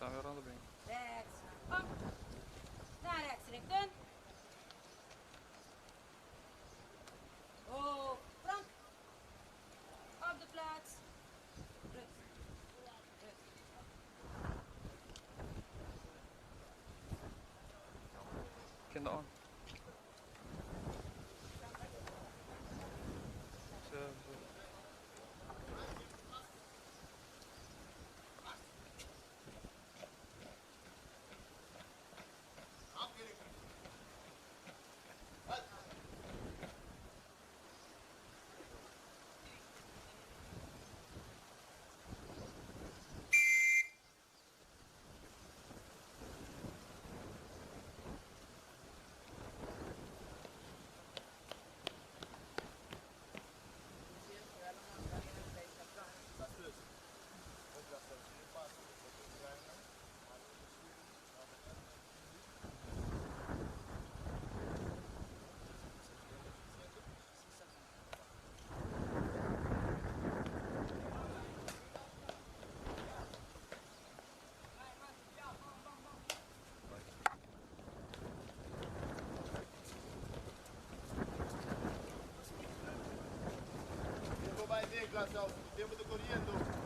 Está agarrando bem. Kan da. Vai ver, Glacial, o tempo do corriendo.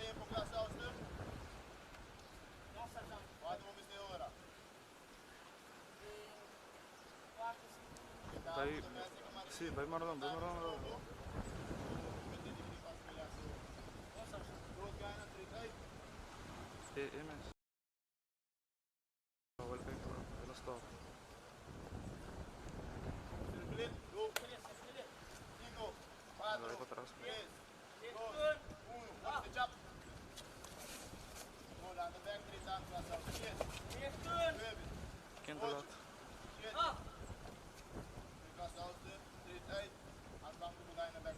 tempo, classe Auster. Quanto vamos ter agora? Vai, sì, vai Marlon, vai Marlon. MS. أول فكرة الأسطار. Go. 5, 4, Vai para trás. 3, 2, 1. Watch the jump. Hold on the back 3 times, classe Auster. 10, 9, Quinto lado. 7. Classe Auster, 3 tight. And back to the guy in the back.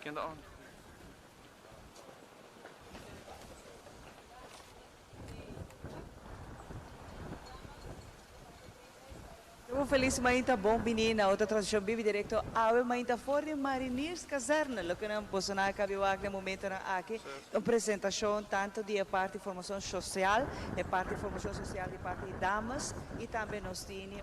Quinto on. Feliz mainta bom menina, outra tradição vive direto ao mainta fora Mariners Caserna, lo que não posso na cabiwag no momento na aqui, uma apresentação tanto de parte de formação social, e parte de formação social de parte de damas e também nós temos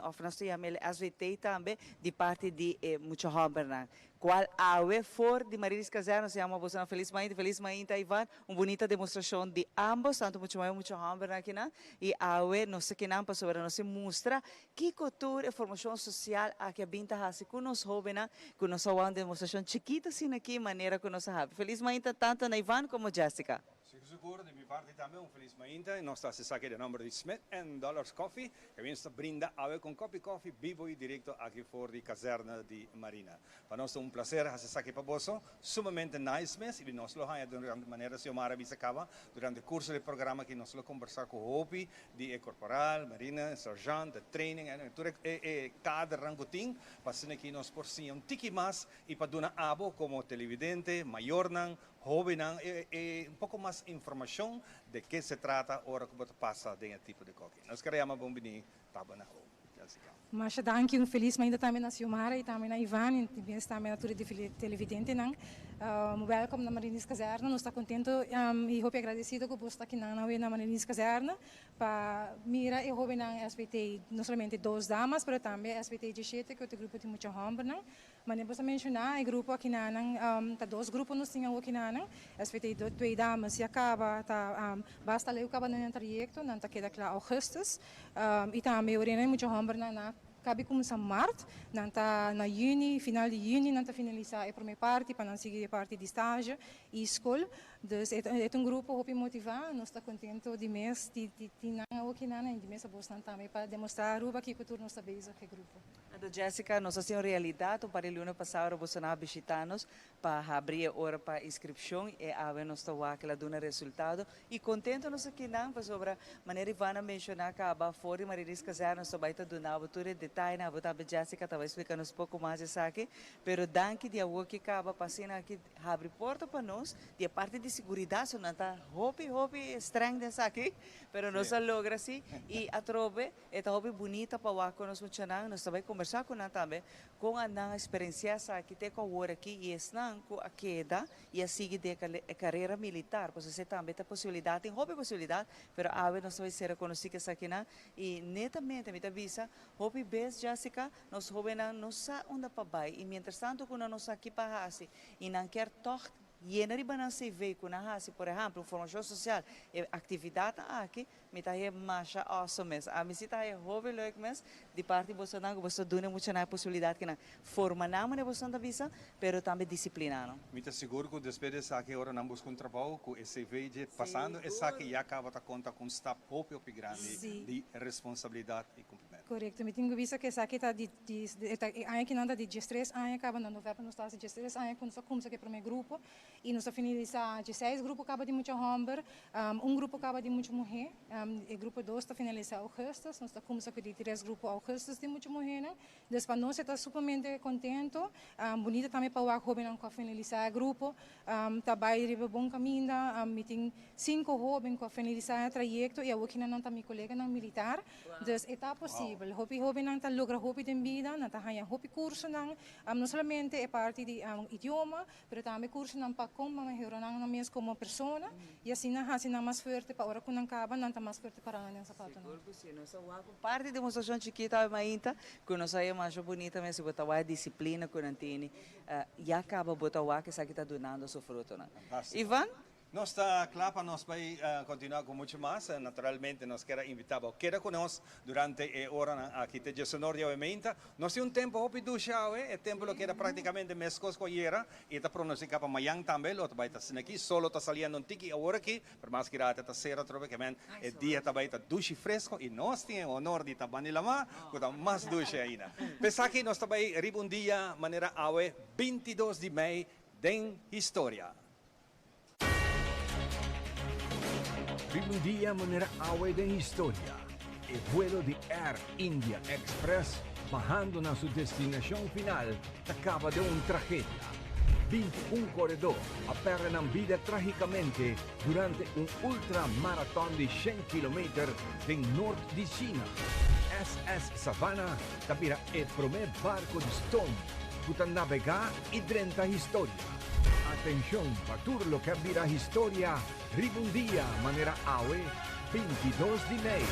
SVT também de parte de muito Hamburg. Qual awe for de Mariners Caserna se chama você feliz mainta Ivan, uma bonita demonstração de ambos, tanto muito Hamburg aqui na e awe não sei que não para sobre nós mostra que cultura e formação social aqui a binta hasi com nós jovens, com nós uma demonstração chiquita assim aqui maneira que nós have. Feliz mainta tanto na Ivan como Jessica. Seguro, de minha parte também, feliz mainta. Nós estamos aqui de nome de Smith Dollars Coffee, que vem brinda a com coffee vivo e direto aqui fora de caserna de Marina. Para nós é um prazer estar aqui para você, sumamente nice mês, e nós lo há de maneira se Mara Bisacaba, durante o curso do programa que nós lo conversar com o Hopi, de corporal, Marina, sargento, training, cada rangoting, para que nós por si um tiki mais e para dar abo como televidente, maior não, jovem um pouco mais informação de que se trata ora que passa dentro tipo de coque. Nós queremos bom venir taba na rua. Mas danke feliz ainda também na Silmara e também na Ivan e também na tour de televidente não. Welcome na Mariners Caserna, nós está contento e hope agradecido que você está aqui na Mariners Caserna para mira e hope na SBT não somente duas damas, mas também SBT 17 que é o grupo de muito homem não. Mas nem posso mencionar o grupo aqui na tá dois grupos nós tínhamos aqui na SBT duas damas e acaba tá basta ler o acaba no trajecto não tá queda claro augustus e também o rene muito homem na cabe começar março, na juni, final de juni, finalizar a primeira parte, para não seguir a parte de estágio e escola. Então, é um grupo que motivar, nós estamos contentes de mês, de mês a bolsa também, para demonstrar que a cultura nós está bem com grupo. Jessica, nós temos realidade, para o ano passado, você não visitar-nos para abrir a hora para inscrição e a ver nós aquela dona resultado. E contente nós aqui não, sobre a maneira que Ivana mencionar que a fora Mariners Caserna, nós vai estar dando a detalhe, na botar Jessica, estava explicando um pouco mais isso aqui, pero danke de algo que acaba passando aqui, abre porta para nós, de parte de segurança, não está hobby estranho desse aqui, pero nós logra assim, e a trove, é hobby bonita para o que nós mencionamos, nós também conversar com ela também, com a experiência que tem com o aqui, e não com a queda, e a seguir de carreira militar, porque você também tem possibilidade, tem hobby possibilidade, pero a ver nós vai ser reconhecido aqui, e netamente, me avisa, hobby best Jessica, nós jovens não sabem onde para vai, e mientras tanto, quando nós aqui para assim, e não quer toque, e na riba se vê com a por exemplo, formação social, atividade aqui, me tá aí mais awesome, a mim se tá aí jovem logo mesmo, de parte você não, você dá muita na possibilidade que na forma não é você não visa, pero também disciplina, não? Me seguro que depois dessa aqui agora não busco trabalho, com esse vídeo passando, essa aqui já acaba de conta com um staff próprio grande de responsabilidade e cumprimento. Correto, me tenho visto que essa aqui está que não está de 13 anos, acaba no novembro, nós está de 13 anos, quando nós começamos aqui o primeiro grupo, e nós finalizar 16 grupo acaba de muito homem, grupo acaba de muito mulher, o grupo 2 está finalizar agosto, nós está começando de 3 grupos agosto de muito mulher, né? Depois nós está supermente contente, bonita também para o jovem que finalizar o grupo, está bem de bom caminho, me tem 5 jovens que finalizar o trajeto e eu aqui não está minha colega não militar, então está possível. posible. Hopi nang ta logra hopi din vida, na ta hanya hopi curso nang no solamente é parte de idioma, pero também curso nang pagkom mamahiro nang namis como persona, e assim na hasi na mais forte para ora kun nang kaba nang ta mais forte para nang sapato nang. Parte de demonstração chiquita mainta, que nós aí mais bonita, mas se botar a disciplina que não tem, já acaba botar o que está donando seu fruto, né? Ivan? Nós está claro para nós vai continuar com muito mais. Naturalmente, nós queremos invitar a queda conosco durante a hora aqui de Gesonor de Ovimenta. Nós temos tempo hopi do chão, é tempo que era praticamente mescos com era e está pronunciado para amanhã também. Outro vai estar aqui, solo está saliendo um tiki a hora aqui, por mais que era até ser outro que men é dia também está duche fresco e nós temos o honor de estar banilama, que está mais duche ainda. Pensar que nós também um dia maneira awe 22 de maio den história. Un día manera agua de historia. El vuelo de Air India Express, bajando a su destinación final, acaba de una tragedia. 21 corredores perderam vida trágicamente durante un ultramaratón de 100 kilómetros del norte de China. SS Savannah tapira el primer barco de Stone que navegar y 30 historia. Atención, para lo que abrirá historia, Ribundia, manera AWE, 22 de maio.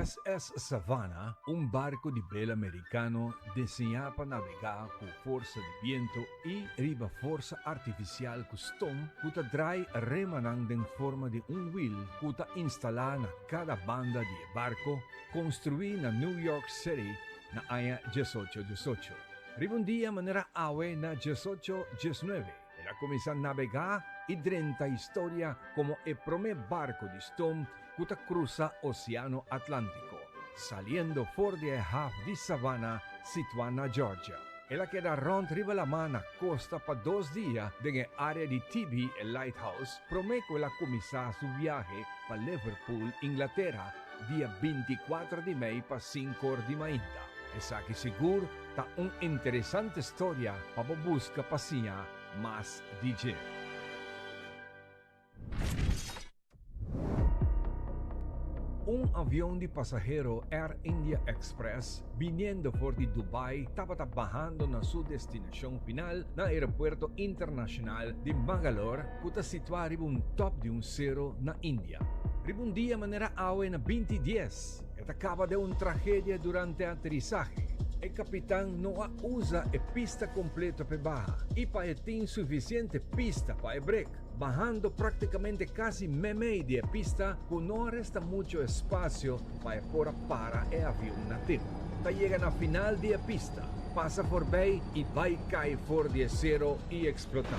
SS Savannah, un barco de vela americano diseñado para navegar con fuerza de viento y riba fuerza artificial custom que trae remanando en forma de un wheel que instalada en cada banda de barco construida en New York City na área 1818. Ribundia manera awe na 1819. Ela comienza a navegar y 30 historia como el primer barco de Stone que cruza Océano Atlántico, saliendo fuera de half de Savannah, situada en Georgia. Ella queda rond riba la mano costa para 2 días en el área de TB, el Lighthouse, promete la comenzar su viaje para Liverpool, Inglaterra, día 24 de mayo para 5 horas de mañana. Esa que seguro está una interesante historia para buscar pasear más DJ. Un avión de pasajero Air India Express viniendo por de Dubai estaba bajando en su destinación final en el aeropuerto internacional de Bangalore, que está situado en un top de un cero en India. Un día manera agua en 2010, acaba de una tragedia durante el aterrizaje. El capitán no usa la pista completa para bajar y para tener suficiente pista para el break, bajando prácticamente casi medio de pista que no resta mucho espacio para para el avión nativo. Llegan al final de la pista, pasa por bay y va a caer por de cero y explotar.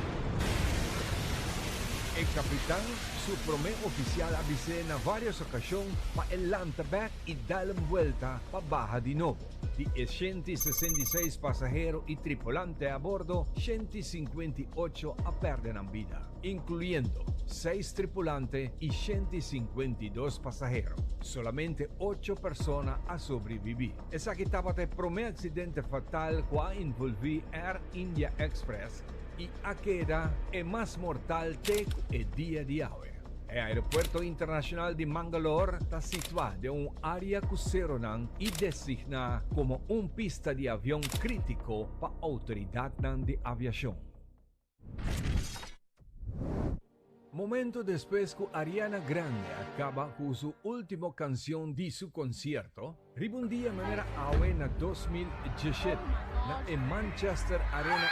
El capitán, su primer oficial, avisó en varias ocasiones para el back y darle vuelta para bajar de nuevo. De 166 pasajeros y tripulantes a bordo, 158 perden vida, incluyendo 6 tripulantes y 152 pasajeros. Solamente 8 personas han sobrevivido. Esa que estaba el primer accidente fatal que envolvió Air India Express y a queda el más mortal de el día de hoy. El aeropuerto internacional de Mangalore está situado en un área crucero y designada como una pista de avión crítico para la autoridad de aviación. Momento después que Ariana Grande acaba con su última canción de su concierto, ribundia manera en 2017 en Manchester Arena.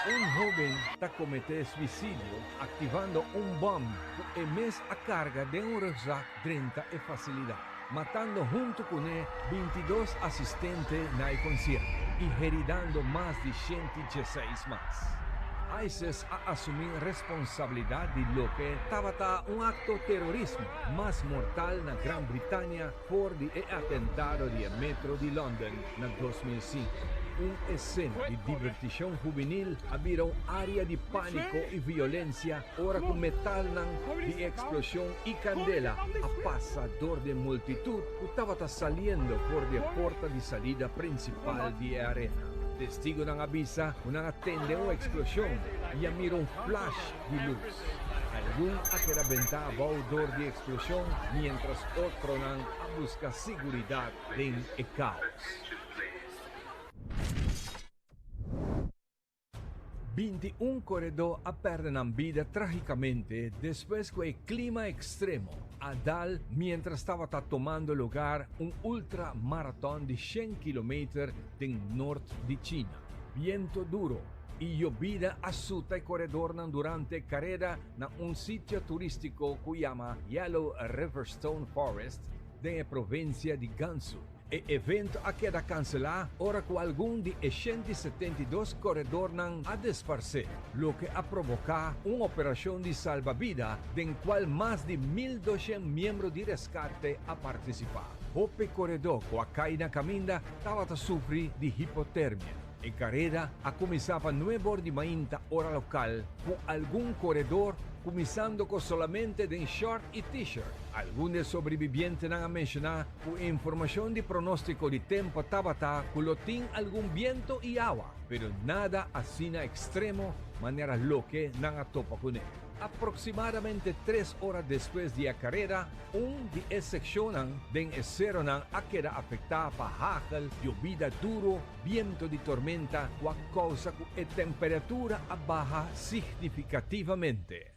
Un joven está cometiendo suicidio activando un bomba que emite a carga de un rucksack 30 de facilidad, matando junto con él 22 asistentes en el concierto y heridando más de 116 más. ISIS ha asumido responsabilidad de lo que estaba un acto de terrorismo más mortal en Gran Bretaña por el atentado del metro de London en 2005. una escena de diversión juvenil, había un área de pánico y violencia, ahora con metal de explosión y candela, a pasador de multitud, que estaba saliendo por la puerta de salida principal de arena. Testigo ng avisa kung atende o explosión y mira un flash de luz. Algún akerabentaba odor de explosión mientras otro nang busca seguridad en el caos. 21 corredores perderam vida trágicamente después que el clima extremo Adal mientras estaba tomando lugar un ultramaratón de 100 kilómetros del norte de China. Viento duro y llovida asusta el corredor durante carrera en un sitio turístico que llama Yellow Riverstone Forest de la provincia de Gansu. El evento ha quedado cancelado ahora que algún de 172 corredores a desparcer, lo que ha provocado una operación de salvavidas en cual más de 1.200 miembros de rescate han participado. O corredor que ha caído en caminda estaba a sufrir de hipotermia. La carrera ha comenzado a 9 horas de mañana hora local, con algún corredor comenzando con solamente de short y t-shirt. Algunos sobrevivientes han mencionado que información de pronóstico de tiempo estaba con algún viento y agua, pero nada así extremo, manera lo que no topa con él. Aproximadamente 3 horas después de la carrera, un de secciones de acero ha quedado afectada por hagel, llovida duro, viento de tormenta, que causa que la temperatura baja significativamente.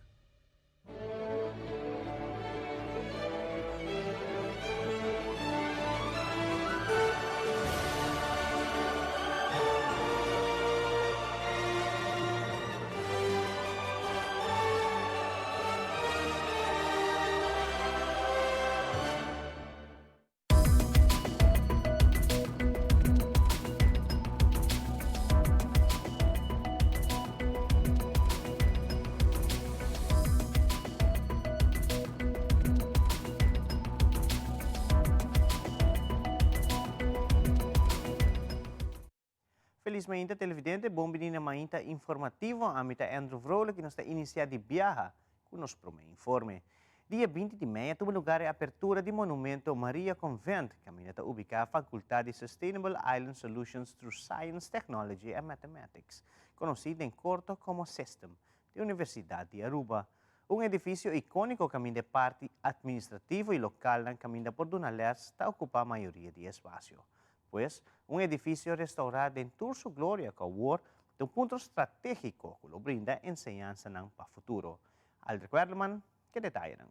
Feliz manhã, televidente. Bom menina manhã informativo. A mim Andrew Vrolijk que nos está iniciando de viaje com nosso primeiro informe. Dia 20 de maio teve lugar a abertura do Monumento Maria Convent, que está ubicada na Faculdade de Sustainable Island Solutions through Science, Technology and Mathematics, conhecida em curto como SESTEM, da Universidade de Aruba. Um edifício icônico que de parte administrativa e local na caminho por Dunalers está ocupando a maioria do espaço. Pues, un edificio restaurado en toda su gloria que ahora de un punto estratégico que lo brinda enseñanza para el futuro. Al recuerdo, que detallan.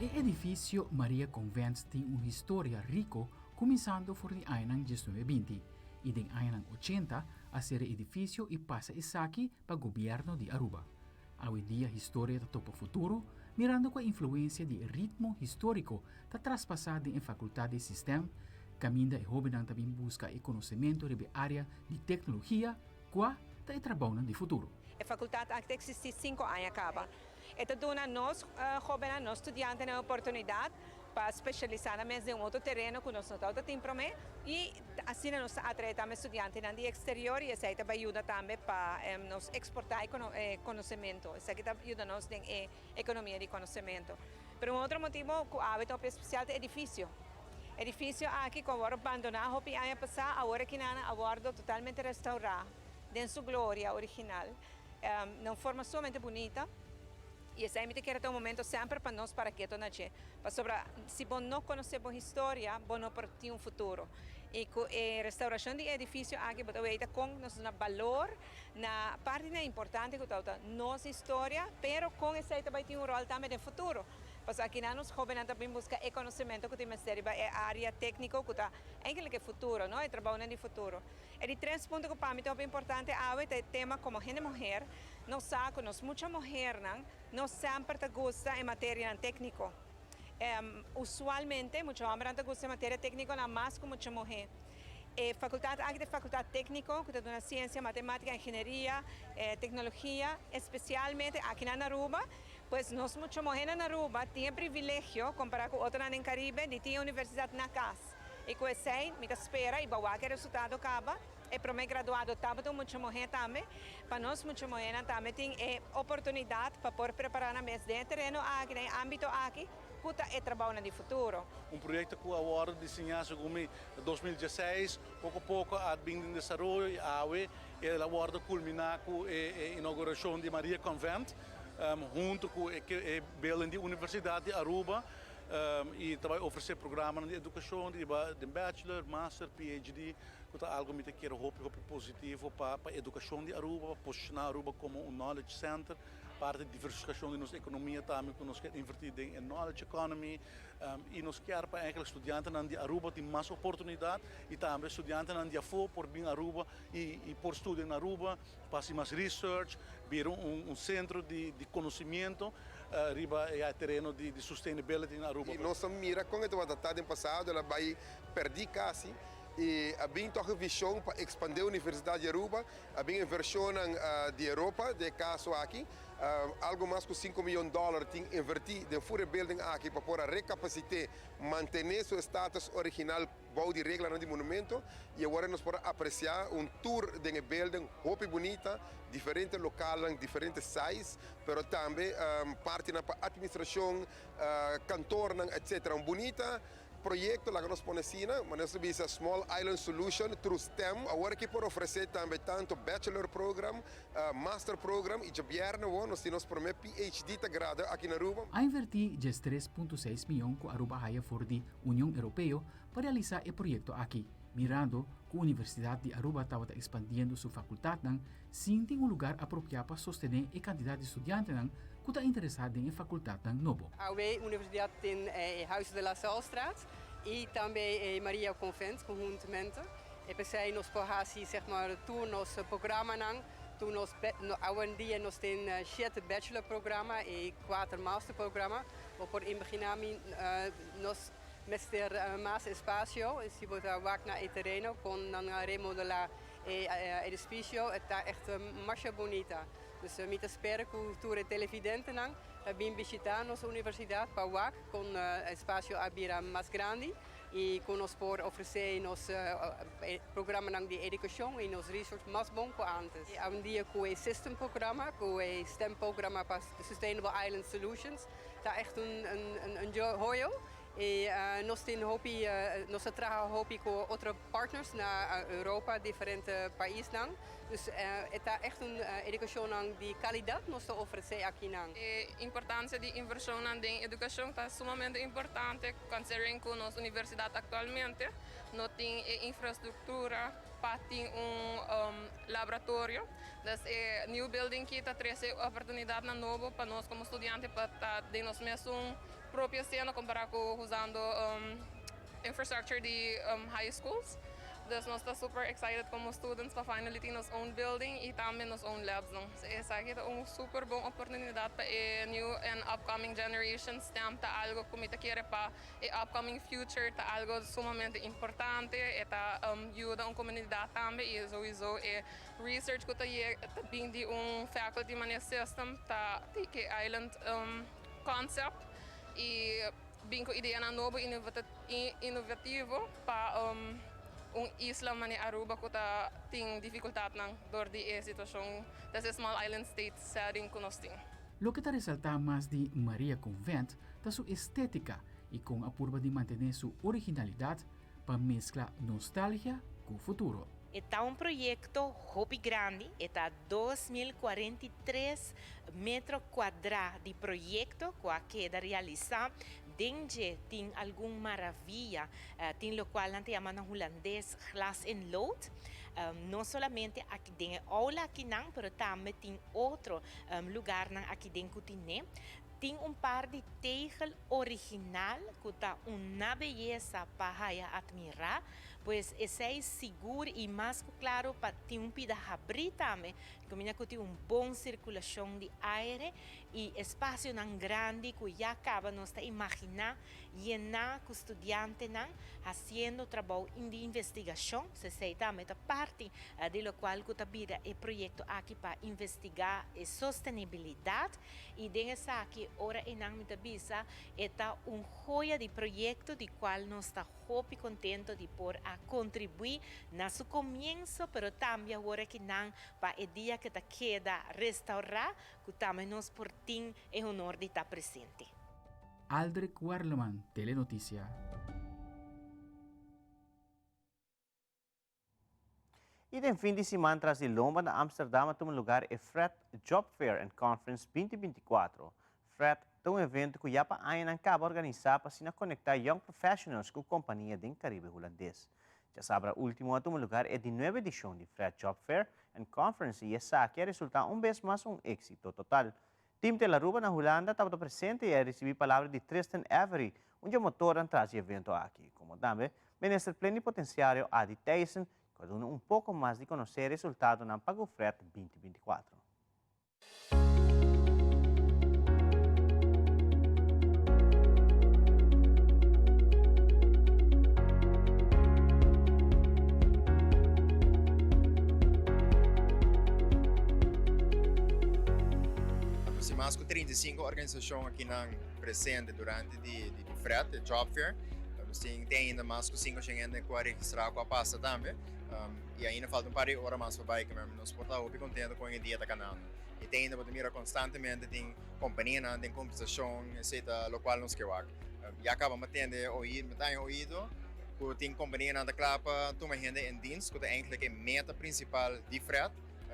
O edifício Maria Convent tem uma história rica, começando por de ano 1920 e de ano 80 a ser edifício e passa aqui para o governo de Aruba. Hoje dia a história está topo futuro, mirando com a influência de ritmo histórico está traspassada em faculdade de sistema, caminda e jovem também busca o conhecimento de área de tecnologia, que está trabalhando de futuro. A faculdade até existe 5 anos acaba. Ito dona nós, jovens, nós estudantes, a oportunidade para especializar em um outro terreno que nós não temos para mim e assim nós atraímos estudantes no exterior e isso ajuda também para nos exportar conhecimento, isso ajuda nós na economia de conhecimento. Por outro motivo, o hábito especial é edifício. Edifício aqui que agora abandonado, o ano passado, agora que agora totalmente restaurado, em sua glória original, de uma forma somente bonita. E esse aí me quer ter um momento sempre para nós para que na che. Para sobre se bom não conhecer a história, bom não ter um futuro. E com a restauração de edifício aqui, botar veita com nosso valor na parte importante que tá nossa história, pero com esse aí também tem um rol também no futuro. Porque aqui nós jovens também busca conhecimento que tem mais é área técnica que tá eigenlijk é futuro, não é trabalho no futuro. E de 3 pontos que para mim é importante é tema como gente mulher, nós sabemos muita mulher não sempre gosta em matéria técnica. Usualmente, muitos homens não gostam de matéria técnica, não mais que muita mulher. Faculdade técnica, que é ciência, matemática, engenharia, tecnologia, especialmente aqui na Aruba, pois nós muitos mulheres na Aruba têm privilégio comparado com outras no Caribe de ter universidade na casa. E com isso aí, me espera e vai que o resultado acaba. E para mim graduado também muita mulher também, para nós muita mulher também tem oportunidade para poder preparar na mesa de terreno aqui, no âmbito aqui, que é trabalho no futuro. Projeto que agora desenhado em 2016, pouco a pouco a bem em desenvolvimento, e agora culminar com a inauguração de Maria Convent, junto com a Belém Universidade de Aruba. E também oferecer programas de educação, de bachelor, master, PhD, que é algo que eu quero positivo para a educação de Aruba, para posicionar Aruba como um knowledge center, para a diversificação da nossa economia também, que nós queremos investir em knowledge economy, e nós queremos para os estudantes de Aruba ter mais oportunidade, e também estudantes de Afo por vir a Aruba e por estudar em Aruba, fazer mais research, vir centro de conhecimento, riba é terreno de sustainability na Aruba. E nossa mira com a temporada passada, ela vai perder quase. E a bem toca visão para expandir a Universidade de Aruba, a bem versão de Europa, de caso aqui, algo mais que $5 milhões tem invertido em fura building aqui para poder recapacitar, manter seu status original, bom de regra no monumento, e agora nós podemos apreciar tour de building, roupa bonita, diferentes locais, diferentes sizes, mas também parte da administração, cantor, etc. Bonita projeto lá que nós conhecemos, mas nós temos a Small Island Solution through STEM, agora que por oferecer também tanto Bachelor Program, Master Program, e já viernes nós temos para mim PhD de grado aqui na Aruba. A invertir 3.6 milhões com Aruba haya for de União Europeia para realizar o projeto aqui, mirando que a Universidade de Aruba estava expandindo sua faculdade, sem ter lugar apropriado para sostener a quantidade de estudantes que está interessado em faculdade novo. A Universidade tem Huis de la Salstraat e também Maria Convent conjuntamente. E pensei nós podemos zeg maar nosso programa hoje em dia nós temos 7 bachelor programa e 4 master programa. Por imaginar nós ter mais espaço, se botar vaak na terreno com remodelar o edifício, está echt mais bonita. Dus we espero que o futuro televidente também visitar nossa universidade para o com espaço abrir mais grande e com nós por oferecer nosso programa de educação e nosso research mais bom que antes. Há dia com o System programa, com o STEM programa para Sustainable Island Solutions, está echt joio. E nós trabalhamos com outros partners na Europa, diferentes países. Dus está echt uma educação de qualidade que nós oferecemos aqui. A importância de inversão em educação está sumamente importante, considerando que nossa universidade atualmente não tem infraestrutura para ter laboratório. Então, new building que está trazendo oportunidade nova para nós como estudantes para ter nós mesmos própria cena comparado com usando infrastructure de high schools. Então nós estamos super excited como students para finally ter nosso own building e também nosso own labs. Essa aqui é uma super boa oportunidade para a new and upcoming generations. Está algo que me quer para o upcoming future, está algo sumamente importante. Está ajuda a comunidade também e sowieso research que está vindo de faculty management system, está que island concept. E bem com ideia novo inovativo para isla mani Aruba que tem dificuldade door die situação dessa small island state setting que nós temos. Lo que está resalta mais de Maria Convent é sua estética e com a curva de manter sua originalidade para mesclar nostalgia com o futuro. Está um projeto hobby grande, está 2043 metro quadrado de projeto que queda realizar. Dengue tem alguma maravilha, tem lo qual nós chamamos em holandês glas en lood. Não somente aqui dentro aula aqui não, mas também tem outro lugar aqui dentro que tem par de tegel original que está uma beleza para admirar, pois esse é seguro e mais claro para ter pida abrir também, que tem boa circulação de ar e espaço não grande que já acaba nós imaginar llenar com estudante fazendo trabalho de investigação, se sei também a parte de lo qual que vira o projeto aqui para investigar a sustentabilidade e dessa aqui ora em a bisa está joia de projeto de qual nós está muito contento de por a contribuir na seu começo, pero também agora que não para o dia que está queda restaurar, que também nós por tem é honor de estar presente. Aldrich Warleman, Telenoticia. E no fim de semana, tras de Lomba, na Amsterdam, tem um lugar é FRET Job Fair and Conference 2024. FRET é um evento que já para a acaba organizar para se conectar young professionals com a companhia do Caribe holandês. Já sabe, o último lugar é de 9ª edição de FRET Job Fair and Conference e essa que resulta vez mais êxito total. Team de la Ruba na Holanda estava presente e recebi palavras de Tristan Avery, motor atrás do evento aqui. Como também, ministro plenipotenciário Adi Thijssen, que dá pouco mais de conhecer o resultado na Pago Fret 2024. Mais que 35 organizações aqui presentes durante o FRET, o Job Fair. Nós temos ainda mais que 5 gente que registrar com a pasta também. E ainda falta par de horas mais para que nós podemos estar contentes com o dia da canal. E tem ainda para mirar constantemente tem companhia, tem competição, etc. O qual nós queremos. E acabamos tendo ouído que tem companhia na clapa, toma gente em dienst, que é eigenlijk a meta principal de FRET.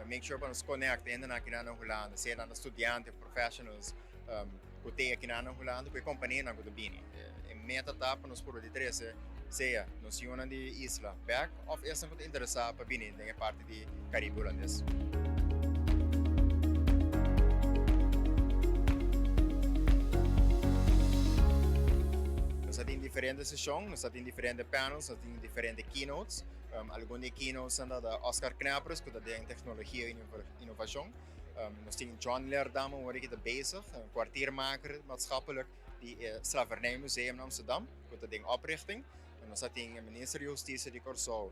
Make sure para nos conectar ainda aqui na Holanda, seja na estudantes, profissionais, que tem aqui na Holanda, com a companhia na Gudubini. A meta está para nos por de três, seja nos de isla, back, ou essa que interessa para vir na parte de Caribe holandês. Nós temos diferentes sessões, nós temos diferentes panels, nós temos diferentes keynotes. Alguns keynotes são da Oscar Knappers, que é em tecnologia e inovação. Nós temos John Leerdam, waar ik het bezig, een kwartiermaker maatschappelijk, die Slavernijmuseum in Amsterdam, dat is een oprichting. En dan zat een minister Justitie die Corso,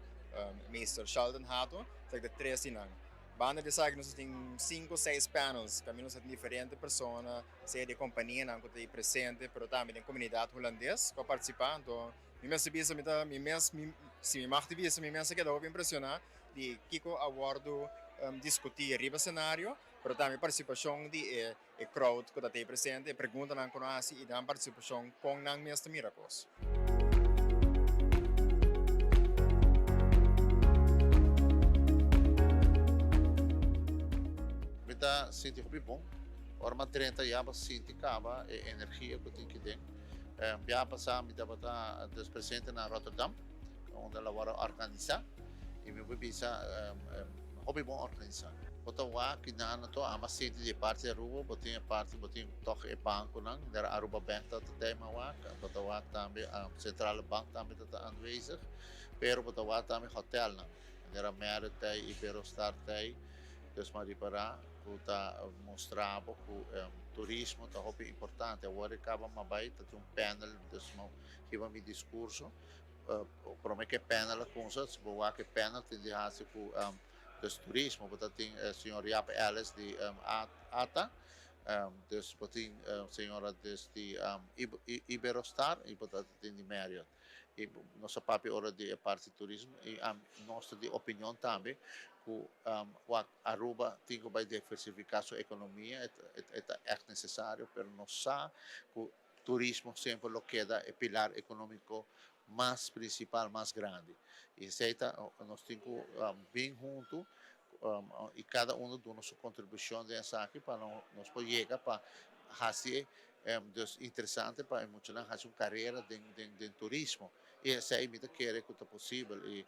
meester Sheldon Hato, dat de 13 aan. Banda de zaken, nós temos 5 ou 6 panels, caminhos de diferentes pessoas, seja de companhia, que estão presentes, mas também da comunidade holandesa, que participam. Então, se me mag te visa, me pensa que dá para impressionar de Kiko Awardo discutir riba cenário, mas também participação de crowd que está presente, pergunta não conhece e dá participação com não mesmo miracos. Kita sinti hobi bom, orma 30 yaba sinti kaba energia que tem que ter. Já passamos a debater dos presentes na Rotterdam, onde ela vai organizar, e me bisa hobby bom organizar. Bota wa que na to ama sinti de parte da rua, botinha parte botinha toque e banco não, der Aruba Bank dat tema wa, bota wa também a Centrale Bank também está aanwezig, pero bota wa também hotel não, der Marriott e Iberostar tei, dus maar die para puta mostrava que turismo tá muito importante. Agora acaba mais tá panel, dus iba mi discurso, para mim que panel com os, boa que panel tem de hacer com dus turismo, porque tem senhor Jaap Ellis de ATA, dus tem senhora de Iberostar e porque tem de Marriott. E nossa papi ora de parte de turismo e nossa de opinião também que Aruba tem que diversificar sua economia é echt necessário, mas nós sabemos que o turismo sempre lo queda o pilar econômico mais principal, mais grande. E nós temos que bem junto e cada um dando sua contribuição dessa aqui para nós poder chegar para fazer dus interessante para muitos fazer uma carreira de turismo e essa é muito querer que é possível e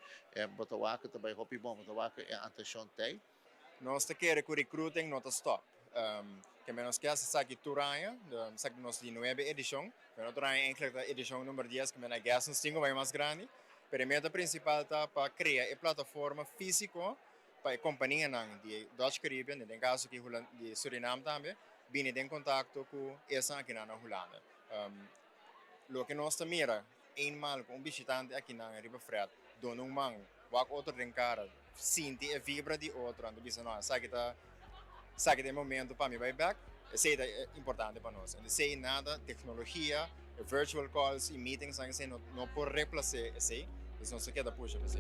botar que também hobby bom botar que é atenção tem nós queremos que o recruiting não stop que menos que essa aqui Turanha sabe nós de 9 edição pero Turanha enclave edição número 10 que menos gas nos tinha mais grande pero a meta principal tá para criar a plataforma física para a companhia de Dutch Caribbean no caso que de Suriname também viene em contato com essa aqui na Holanda. Lo que nós mira mal com visitante aqui na Riba Fred, dona mão, o outro rencara, sente a vibra de outro, ando dizendo, não, sabe que momento para mim vai back, isso é importante para nós. Não sei nada, tecnologia, virtual calls e meetings, não pode reemplaçar isso, isso não se queda puxa para isso.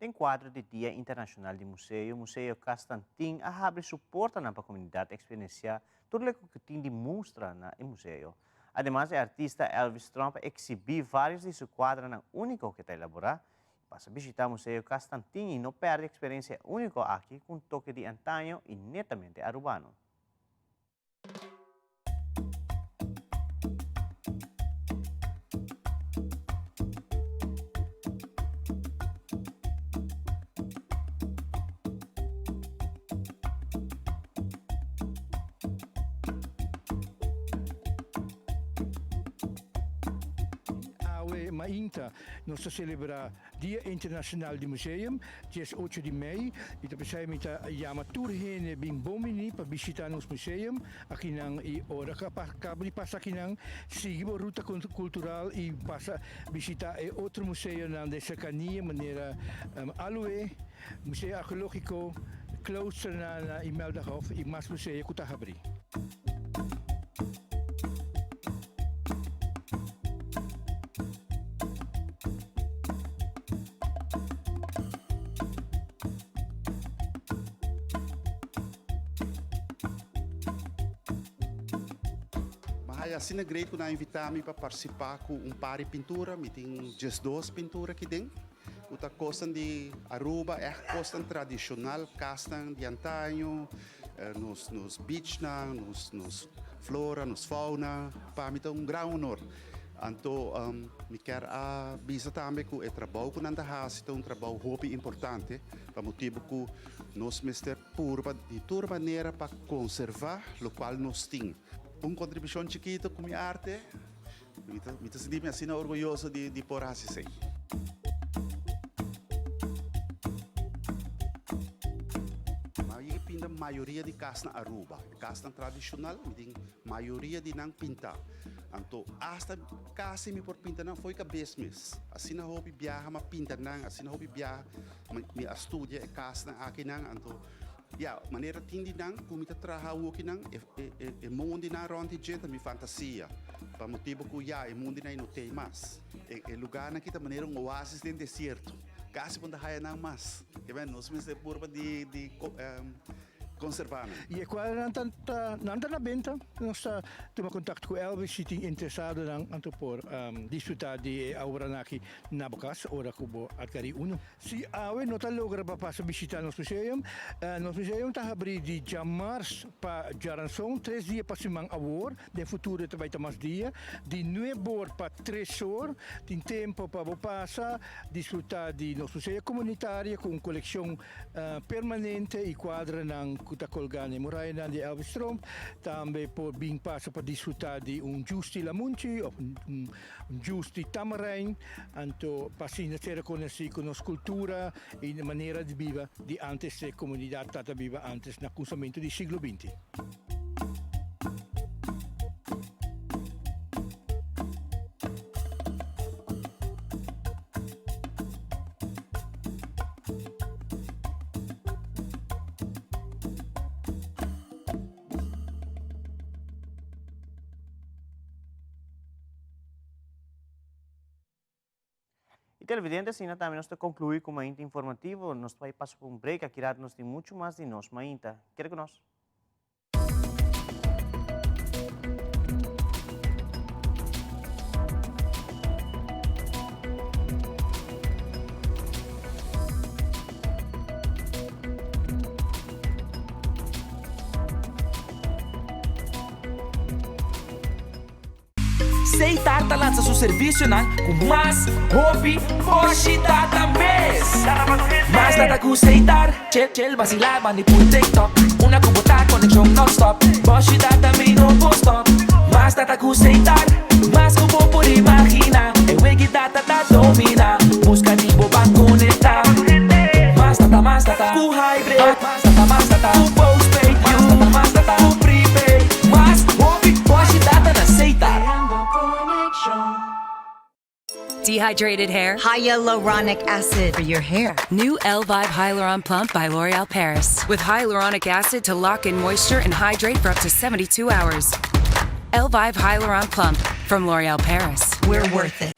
Em quadro de Dia Internacional de Museu, o Museu Constantin abre suporte para a comunidade experienciar tudo o que tem de mostra no museu. Ademais, o artista Elvis Trump exibiu vários de seus quadros na único que está elaborado. Passa a visitar o Museu Constantin e não perde a experiência única aqui com um toque de antanho e netamente urbano. Mainta, nós celebramos Dia Internacional do Museum, dia 8 de maio, e também saímos a chama turhene bem bomini para visitar nosso museu, aqui nang e ora acaba de passar aqui nang seguir a ruta cultural e passa visitar outro museu na cercania, maneira Aloe, Museu Arqueológico, Klooster na Imelderhof e mais museu que está abrir. Assim é great que nós invitamos para participar com par de pintura, me tem just 2 pinturas aqui dentro. O tá gostam de Aruba, gostam tradicional, gostam de antanho, nos beach, nos flora, nos fauna, para mim é grande honor. Então, me quero avisar também que o trabalho que nós fazemos é um trabalho hobby importante, para motivo que nós mestre de toda maneira para conservar o qual nós temos. Uma contribuição chiquita com minha arte, me sinto assim orgulhoso de por assim. A maioria de casa na Aruba, casa tradicional, tem maioria de não pintar. Então, hasta casa me por pintar não foi cabeça mesmo. Assim não hobby viajar, mas pintar não, assim não hobby viajar, me estudia é casa aqui não, então maneira tindi nang kumita trabalho aqui nang e mundo na ronde gente me fantasia para motivo que e mundo na não tem mais e lugar na kita maneira oásis dentro do deserto quase quando há não mais que bem nós mesmo é por de conservar. E qual não na venda, nós temos contato com Elvis se tem interessado em por disfrutar de obra aqui na Bacas, ora como adquiri uno. Se awe não está logra para passar visitar nosso museu está abrir de jamarço para jaranção 3 dias para semana award, de futuro também está mais dia, de 9 para 3 horas, tem tempo para passar disfrutar de nosso museu comunitário com coleção permanente e quadra kuta colgane murayna de Elvis Trump também por bem passa para disfrutar de juice de lamunchi ou juice de tamarain anto passina ter conheci com nossa cultura e maneira de viver de antes da comunidade tata viva antes na consumo do século XX. E televidentes, ainda também nós concluir com uma informativo, nós vai passar por break, aqui nos tem muito mais de nós, mainta. Quer que nós? Seitar lança seu serviço com mais hobby, hoje data mês. Mas data com Seitar, chill, vacilar, manipula TikTok. Una kubota, conexão non-stop. Hoje data me não vou stop. Mas data com Seitar, mas kubo por imagina. E wegi data da domina. Busca de boba conectar. Mas data, ku hybrid. Mas data, ku postpaid. Mas data, ku prepaid. Mas hobby, hoje data na Seitar. Dehydrated hair? Hyaluronic acid for your hair. New Elvive Hyaluron Plump by L'Oreal Paris. With hyaluronic acid to lock in moisture and hydrate for up to 72 hours. Elvive Hyaluron Plump from L'Oreal Paris. We're worth it.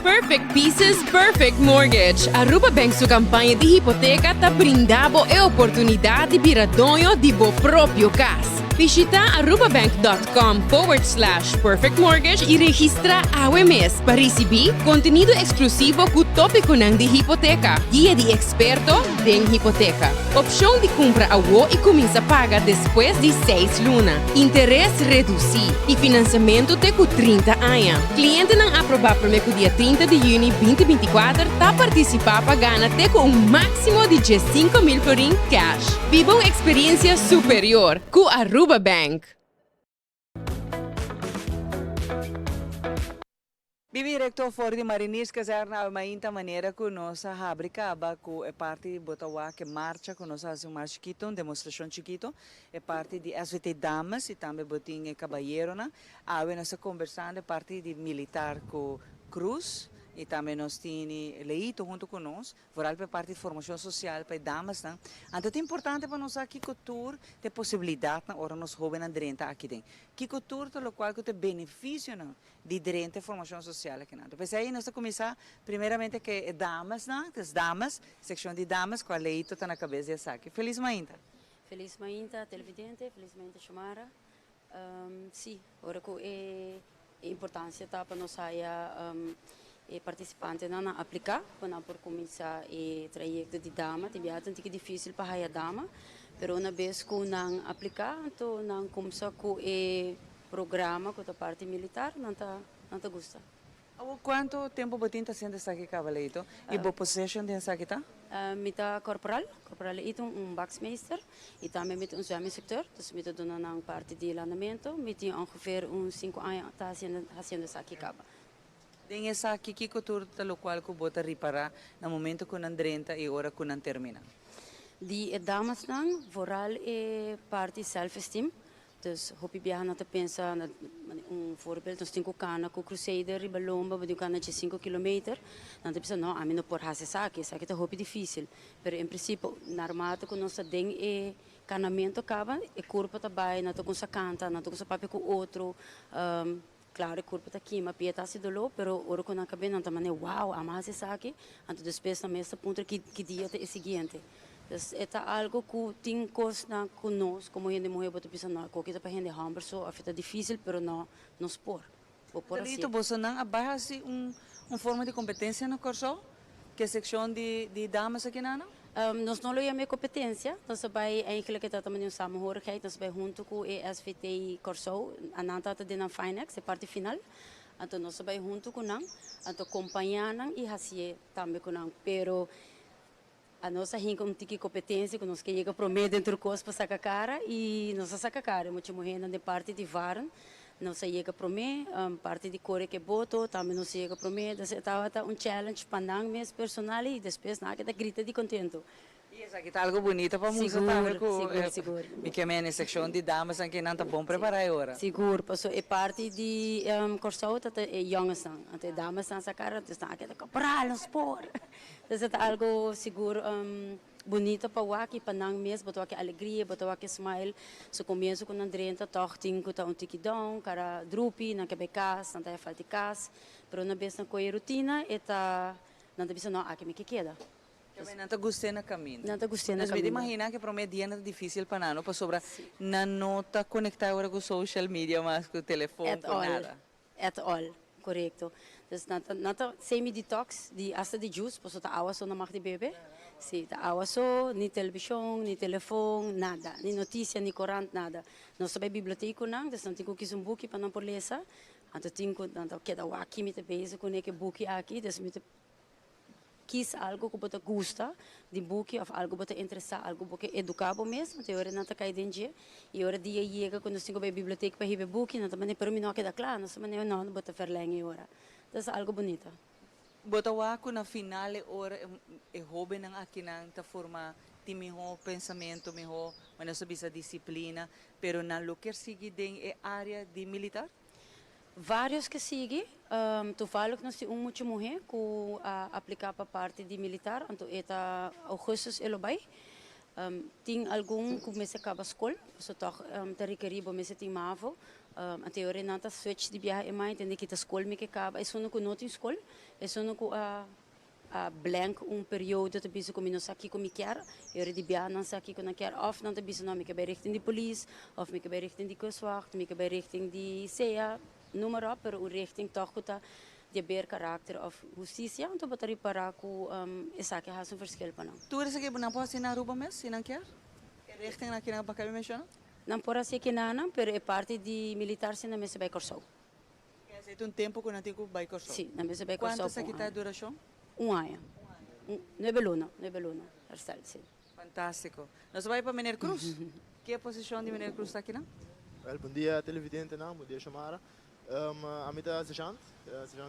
Perfect Pieces, Perfect Mortgage. Aruba Bank sua campanha de hipoteca tá brindando a oportunidade para dono de bo próprio casa. Visita arubabank.com/perfect mortgage e registra AWMS para receber conteúdo exclusivo com tópico de hipoteca, guia de experto em hipoteca, opção de compra a WO e começa a pagar depois de 6 lunas, interesse reduzido e financiamento até com 30 anos. Cliente não aprovar para o dia 30 de junho 2024 está participar para ganhar até com máximo de 5 mil por em cash. Viva uma experiência superior com Aruba Bank. Bibi rector for de Marinis Caserna mainta maneira que nossa fábrica com é parte de Botawa que marcha com nossa assim mais chiquito, demonstração chiquito, é parte de SVT Damas e também botinha caballeiro na, nossa conversando é parte de militar com Cruz. E também nós temos leito junto conosco, para a parte de formação social para damas. Então é importante para nós aqui cultura ter possibilidade na hora nos jovens andrenta aqui dentro. Que cultura pelo qual que tem benefício de direito formação social aqui dentro. Então aí nós começar primeiramente que é damas, as damas, secção de damas com a leito está na cabeça dessa aqui. Feliz mainta. Feliz mainta, televidente, feliz mainta Shumara. Sim, ora que é importância tá para nós e participantes não aplicar para por começar o trajeto de dama, tem biado que difícil para a dama, pero uma vez que não aplicar, então não começar com o programa com a parte militar, não tá gosta. Quanto tempo você está sendo aqui cavaleiro? E boa possession de aqui tá? Mita corporal é baxmeester e também mita sector, então mita dona na parte de landamento, mita ongeveer 5 anos está fazendo aqui cava. Tem essa aqui que cultura pelo qual que bota reparar no momento que não drenta e hora que não termina. Die dames dan vooral parte self-esteem. Dus hopi biyahe na te pensa na voorbeeld nos tinko kana ko crusader riba lomba badi kana de 5 km. Dan te pensa no a mim não por hacer saki te hopi difícil. Pero em princípio na armata com nossa den canamento acaba e corpo tá bai na to com sa canta na to com sa papi com outro. Claro, o corpo está aqui, mas pieta se dolou, pero ora quando acabei não também wow, amas essa aqui, então depois também essa ponta que dia é seguinte. Então é algo que tem coisa conosco, como gente morre, botar pensando, não, que está para gente hamburger, so afeta difícil, pero não spor. Então você não abaixo assim forma de competência no curso, que é secção de damas aqui não? Nós não temos competência, nós vai eigenlijk dat também samenhorigheid, nós vai junto com o SVT Corso, a nanta de na Finex, é parte final. Então nós vai junto com não, então acompanhando e fazer também com não, pero a nossa gente não tem competência, que nós que chega para meio dentro do curso para sacar cara e nós saca cara, muito morrendo de parte de varan. Não se chega para mim, parte de core que boto, também não se chega para mim, então estava challenge para nós mesmo personal e depois nada grita de contento. E essa aqui tá algo bonito para música Seguro, seguro. Me que na seção de damas aqui não tá bom preparar agora. Seguro, passo é parte de Corsau, é jongens dan. Até damas dan sa cara, dus dan aqui comprar um spor. Dus é algo seguro, bonito para o aqui, para não mesmo, botou aqui alegria, botou aqui smile. So começo com Andrenta, tochting, com um tiquidão, cara drupi, na quebecas, na tá falticas, pero na vez na coi rotina, eta não tá bisa não aqui me que queda. Também não tá gostando na caminho. Não tá gostando na caminho. Mas me imaginar que para mim é dia difícil para não, para sobra, não tá conectar agora com social media, mas com o telefone, com nada. At all, correto. Dus nata semi-detox, hasta de juice, posso tá água só na marca de bebê. Sim, tá água só, nem televisão, nem telefone, nada. Nem notícia, nem corante, nada. Nós também biblioteca não, dus não tenho que um book para não por ler. Então tenho que dar aqui, me te beijo com aquele book aqui, dus me te quis algo que você gosta de book ou algo que você interessa, algo que educava mesmo, até hora não está caindo e hora dia chega quando você vai à biblioteca para receber book, não também para mim não queda claro, não também não bota verlenge hora. Então é algo bonito. Bota o na final hora é hobby não aqui não tá formar melhor pensamento, melhor, mas não sabe essa disciplina, pero na lo que sigue den área de militar. Vários que seguem, tu fala que nós temos muita mulher que aplicar para a parte de militar, então eta augustus ele vai. Tem algum que começa a acabar a escola, só toch te requerir para começar a mavo. A teoria não tá switch de viagem mais, entende que a escola me que acaba, é só no que não tem escola, é só no que blank período te bisa como nós aqui como quer, eu de viagem não sei aqui como quer, of não te bisa não me que vai richting de polícia, of me que vai richting de kustwacht, me que vai richting de CEA. Noem maar op, pero richting toch dat je beter karakter of justitia, untuk bateri para ku isake has een verschil pa nang. Tu eres que não pode assinar Aruba mes, se não quer? Richting aqui na Bacalhau menciona? Não pode ser que não, pero é parte de militar se na mesa vai Corsau. É tempo que não tem que vai Corsau. Sim, na mesa vai Corsau. Quanto aqui está a duração? Ano. 9 luna, herstel, sim. Fantástico. Nós vamos para Meneer Cruz. Que a posição de Meneer Cruz está aqui, não? Well, bom dia televidente, bom dia Shamara. Amita Sergeant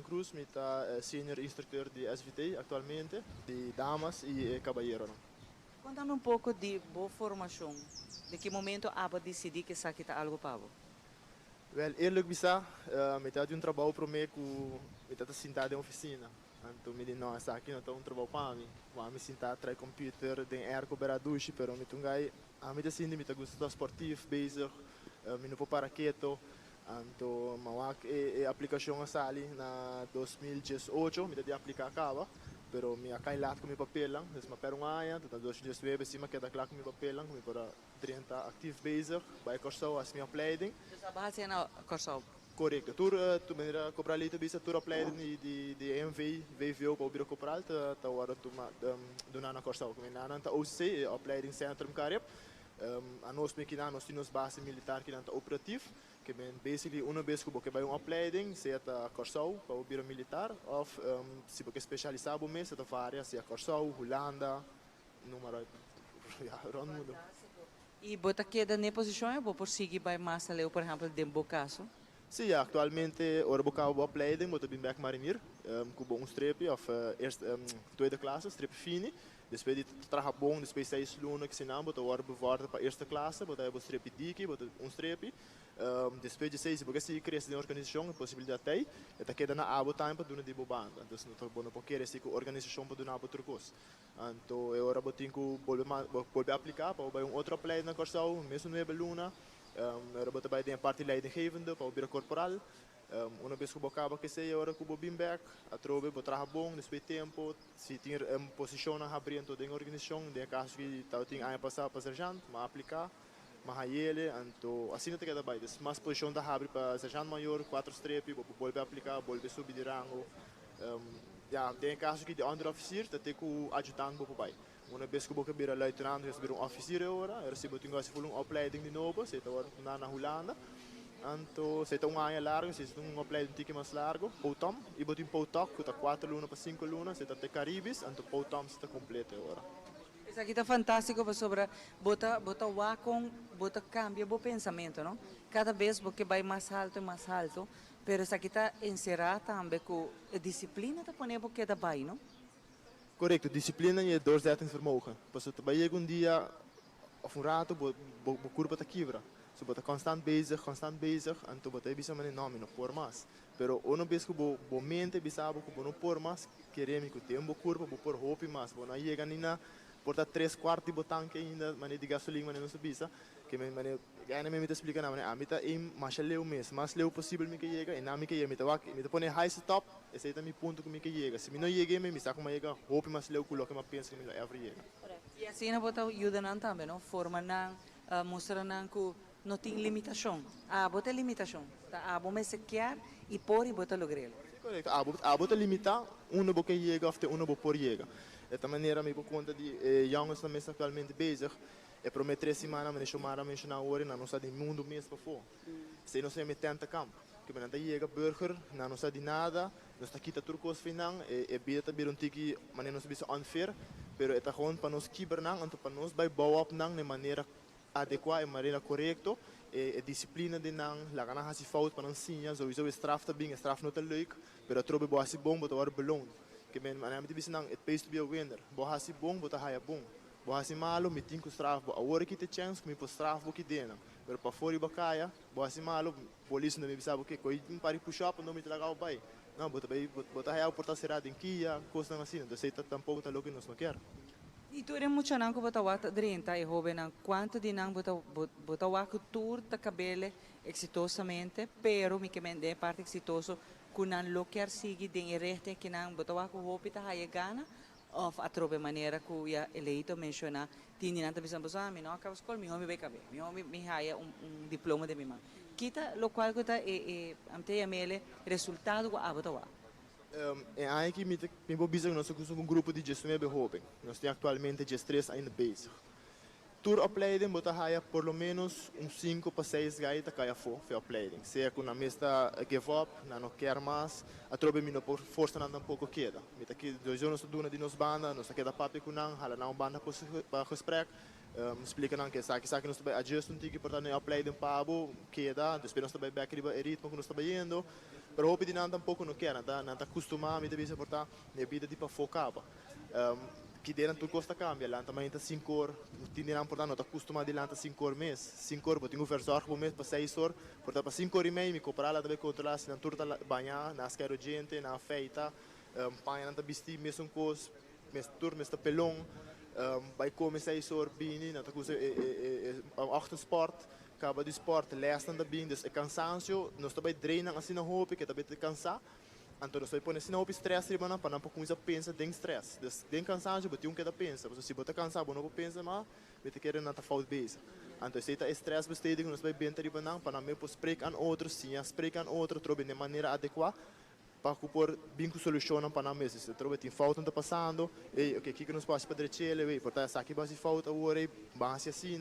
Cruz, amita senior instructor de SVT atualmente, de damas e caballeiro. Conta-me um pouco de boa formação. De que momento a decidir que isso aqui está algo para você? Well, eerlijk bisa, amita de trabalho para mim que amita está sentada em oficina. Então me diz não, essa aqui não está trabalho para mim. Mas me sentar atrás computer, tem air cobrar duche, pero me tungai, amita sim, amita gosta esportivo, bezig, me não para quieto. Então, mawak aplicação a ali na 2018, me deu aplicar acaba, pero me acai lá com meu papel lang, mas me perum aia, então 2019 cima que da claro com meu papel lang, me para 30 actief bezig, bij Corsau as minha opleiding. Dus dat begint je na Corsau? Correcto. Tu me comprar lite bisa tur opleiding de MV, VVO para obter comprar, tá hora tu do na Corsau, com na ta OC, opleiding centrum Carib. A nós me que nós temos base militar que não está operativo. Que ben basically uma vez que vai uma opleiding, seja a Corsau para o biro militar, ou se você especializar bom mês, a área seja Corsau, Holanda, número rond mundo. E bota queda na posição é por seguir vai mais ali, por exemplo, de Bocasso? Sim, atualmente ora boca o opleiding, bota bem back marinir, com bom streep of tweede klasse, streep fini. Depois de trabalhar bom, depois 6 lunas que se não, bota hora bevorda para a classe, bota aí streep diki, bota streep. Depois de 6, porque se cresce na organização, a possibilidade tem, é que na abo time para donar de bobanda. Então, não estou porque esse que organização para donar para trocos. Então, eu agora botinho que aplicar para outra opleiding na Corsau, mesmo no luna. Eu boto bij de parte leidinggevende para o biro corporal. Uma vez que eu acaba que sei, agora que eu bem back, a trobe botar a bom, depois tempo, se tem posição na abrir toda a organização, de caso que tal tem a passar para sargento, mas aplicar, mas ele, então assim não tem que dar bem. Mas posição da abre para sargento maior, 4 strepe, voltar aplicar, voltar subir de rango. Ja, tem caso que de underofficier, tem que ajudante para bai. Uma vez que eu vira luitenant, eu vira officier agora, eu recebo tinha se uma opleiding de novo, se está agora na Holanda. Então, se está ano largo, se está opleiding tique mais largo, poutom, e botem poutoc, que está 4 lunas para 5 lunas, se está até Caribes, então poutom está completo agora. Isso aqui está fantástico para sobre bota com bota cambia o pensamento, não? Cada vez porque vai mais alto, pero isso aqui está encerrado também com a disciplina da poner porque da vai, não? Correcto, disciplina e doorzettingsvermogen. Pas het bij je een dia of een rato, bo curva ta quebra. So bota constant bezig, en tu bota bisa mane nome no por mas. Pero ono besco bo mente bisabo ko no por mas, queremos que tempo curva bo por hopi mas, bo na chega nina porta 3/4 botanque ainda mane de gasolina mane no subisa, que mane gana me explica na mane amita im machaleu mes, mas leu possível me que chega e na me que me te pone high stop, esse é mi ponto que me que chega. Se me não chega me saco me chega hopi mas leu coloca me pensa que me every chega. E assim na bota ajuda nan também, não? Forma nan mostra nan que não tem limitação. Bota limitação. Tá, bom se quer e por e bota logrelo. Correto. Bota limitar, boca chega, of uno bo por chega. Dessa maneira me por conta de jongens também estão atualmente bezig. É para 3 semanas me chamar a mencionar hoje na nossa de mundo mesmo para fora. Se não se me tenta campo, que me não chega burger, na nossa de nada, nós está aqui tá turcos finan, beta bir tiki, maneira não se bisa unfair, pero é tá gewoon para nós kiber nang, então para nós vai bow up nang de maneira adequada, de maneira correta, disciplina de nang, la gana hasi fout para não sinha, sowieso straf tá bem, straf não tá leuk, pero trobe bo hasi bom, bota war beloond. Que men maneira me bisa nang, it pays to be a winner, bo hasi bom, bota haya bom. Bo hasi malo, me tinko straf, bo awore ki te chance, me po straf bo ki dena. Pero para fora e bacaya, bo hasi malo, polícia não me bisa que coi pari push up, não me traga o bai. Não, bota haya porta serada em Kia, coisa assim, então sei tampouco tá louco nós não quer. E tu eres muito não que bota wata 30 e jovem não quanto de não bota wata tour da cabelo exitosamente, pero me que mende parte exitoso que não lo quer seguir de errete que não bota wata hopi tá haya gana of a trobe maneira que ia eleito mencionar tinha nada pensando me não acaba escola me homem vai caber me homem me haya diploma de minha mãe kita lo qual que tá amte amele resultado que abota wata. Aqui me bezig nós somos grupo de gestão de jovem. Nós temos atualmente 3 ainda bezig. Tour opleiding bota haya por lo menos 5 para 6 gaita kaya for opleiding. Se é com na mesta give up, não quer mais, a trobe me não por força não pouco queda. Me tá aqui 2 anos duna de nos banda, nós queda papi com não, hala não banda para gesprek. Explica não que sabe nós também adjust tiki portanto opleiding pabo queda, depois nós também back riba ritmo que nós também indo. Pero hopi di nanta pouco não quer, nanta acostumar me deve portar minha vida tipo focava. Que dentro tu costa cambia, lá também tá 5 horas, tinha não portar não tá acostumado de lá 5 horas mês, 5 horas, tenho versor por mês para 6 horas, portar para 5 horas e meia me comprar lá também controlar se não turta banhar, nas quero gente, na feita, panha não tá vestir mesmo coisa, mês tur mês tá pelão, vai comer 6 horas bini, não tá coisa achtersport. Acaba de esporte, lesta anda bem, dus é cansaço, nós também treinam assim na roupa, que também te cansar, então nós põe assim na roupa estresse, para não começar a pensar tem estresse, dus tem cansaço, botar que da pensa, se botar cansado, não pensa mais, você quer não tá falta base, então se tá estresse besteed, nós vai bem ter para não me pôr spreek aan outros, sim, spreek aan outros, trobe de maneira adequada, para pôr bem com solução para não mesmo, se trobe tem falta tá passando, e o que nós passa para direita, portar essa aqui base falta, agora base assim,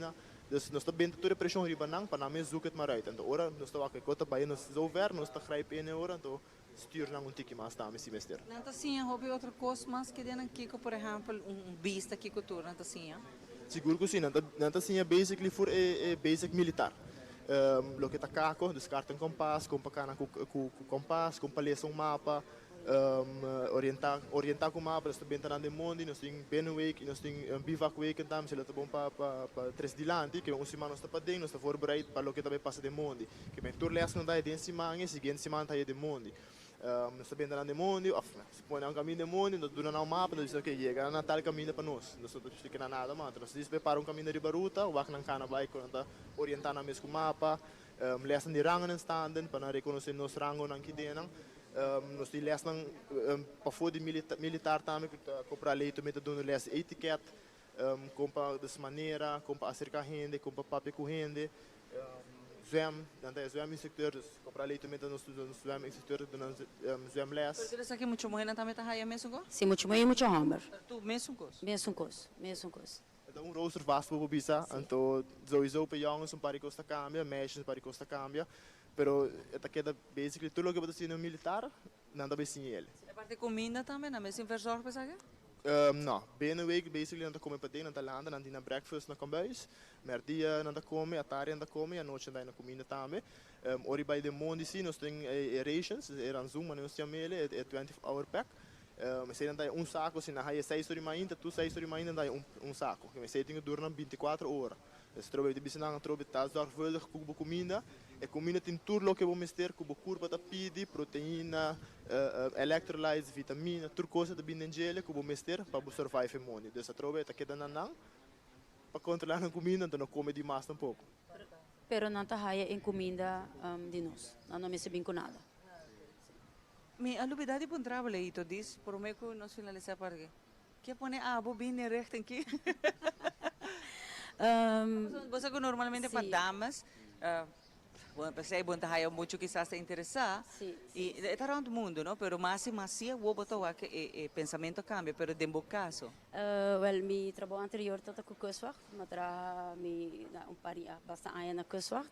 dus nós também toda a pressão riba não para não zoeken het maar uit. Então ora nós estamos aqui conta bij nós zover nós está grijpen in ora então stuur não tiki mais tá me semestre. Não tá sim, hobby outra coisa mais que dentro aqui por exemplo vista aqui cultura não tá sim. Seguro que sim, não tá sim basically for basic militar. Lo que tá caco, descarta um compass, com pacana com compass, com palestra mapa. Orientar com mapa, nós também estamos no mundo, nós temos Benweek, nós temos Bivac Week, então se é bom para 3 diante, que semana nós estamos dentro, nós estamos forbereid para o que também passa no mundo, que bem tour les não dá de semana, e seguinte semana está aí do mundo. Nós também estamos no mundo, se põe um caminho do mundo, nós damos um mapa, nós dizemos que chega na tal caminho para nós, nós não explicamos nada, mas nós dizemos prepara caminho de baruta, o que não cana vai orientar na mesma mapa, lessen de rangen en standen, para reconhecer nos rango aqui dentro. Nós temos les para fora de militar também, comprar leite, met doen les etiquette, comprar dessa maneira, comprar acercar gente, comprar papel com gente, zwem instructeur, comprar leite, met nos zwem instructeur, zwem les. Porque isso aqui muito morena também tá aí mesmo go? Sim, muito morena, muito hammer. Tu mesmo coisa? Mesmo coisa. Então rooster vasto para bisa, então sowieso para jongens para costa cambia, meisjes para costa cambia. Pero esta queda basically tudo o que você no militar não dá bem sim ele. A parte de comida também, não é mesmo versor para saber? Não, bem no week basically não come para dentro, não landa, não tem breakfast na comboios, merdia não come, a tarde não come, a noite não comida também. Ori by the mundo sim, nós tem rations, eram zoom, mas nós temos ele é 20-hour pack. Mas aí dá saco, se na raia 6 horas ainda, tu 6 horas ainda dá saco. Mas aí tem que durar 24 horas. Se trobe de bisanang trobe tá zorgvuldig com comida, e comida tem tudo o que vamos ter, com o corpo da pidi, proteína, electrolytes, vitamina, tudo coisa da bindengele que vamos ter para survive money. Então trobe tá queda nanang para controlar a comida, então não come demais tampouco. Pero não tá raia em comida de nós, não me sabem com nada. Mi alubidade pun trabalho aí, tu diz, por meio que nós finalizar para quê? Que pone abo bem recht aqui. Você que normalmente para damas, pensei bom tá aí muito que se interessar. E é around o mundo, não? Pero mais o botou que pensamento cambia, pero dembo caso. Well, mi trabalho anterior tot com kustwacht, maar mi pari bastante anos na kustwacht.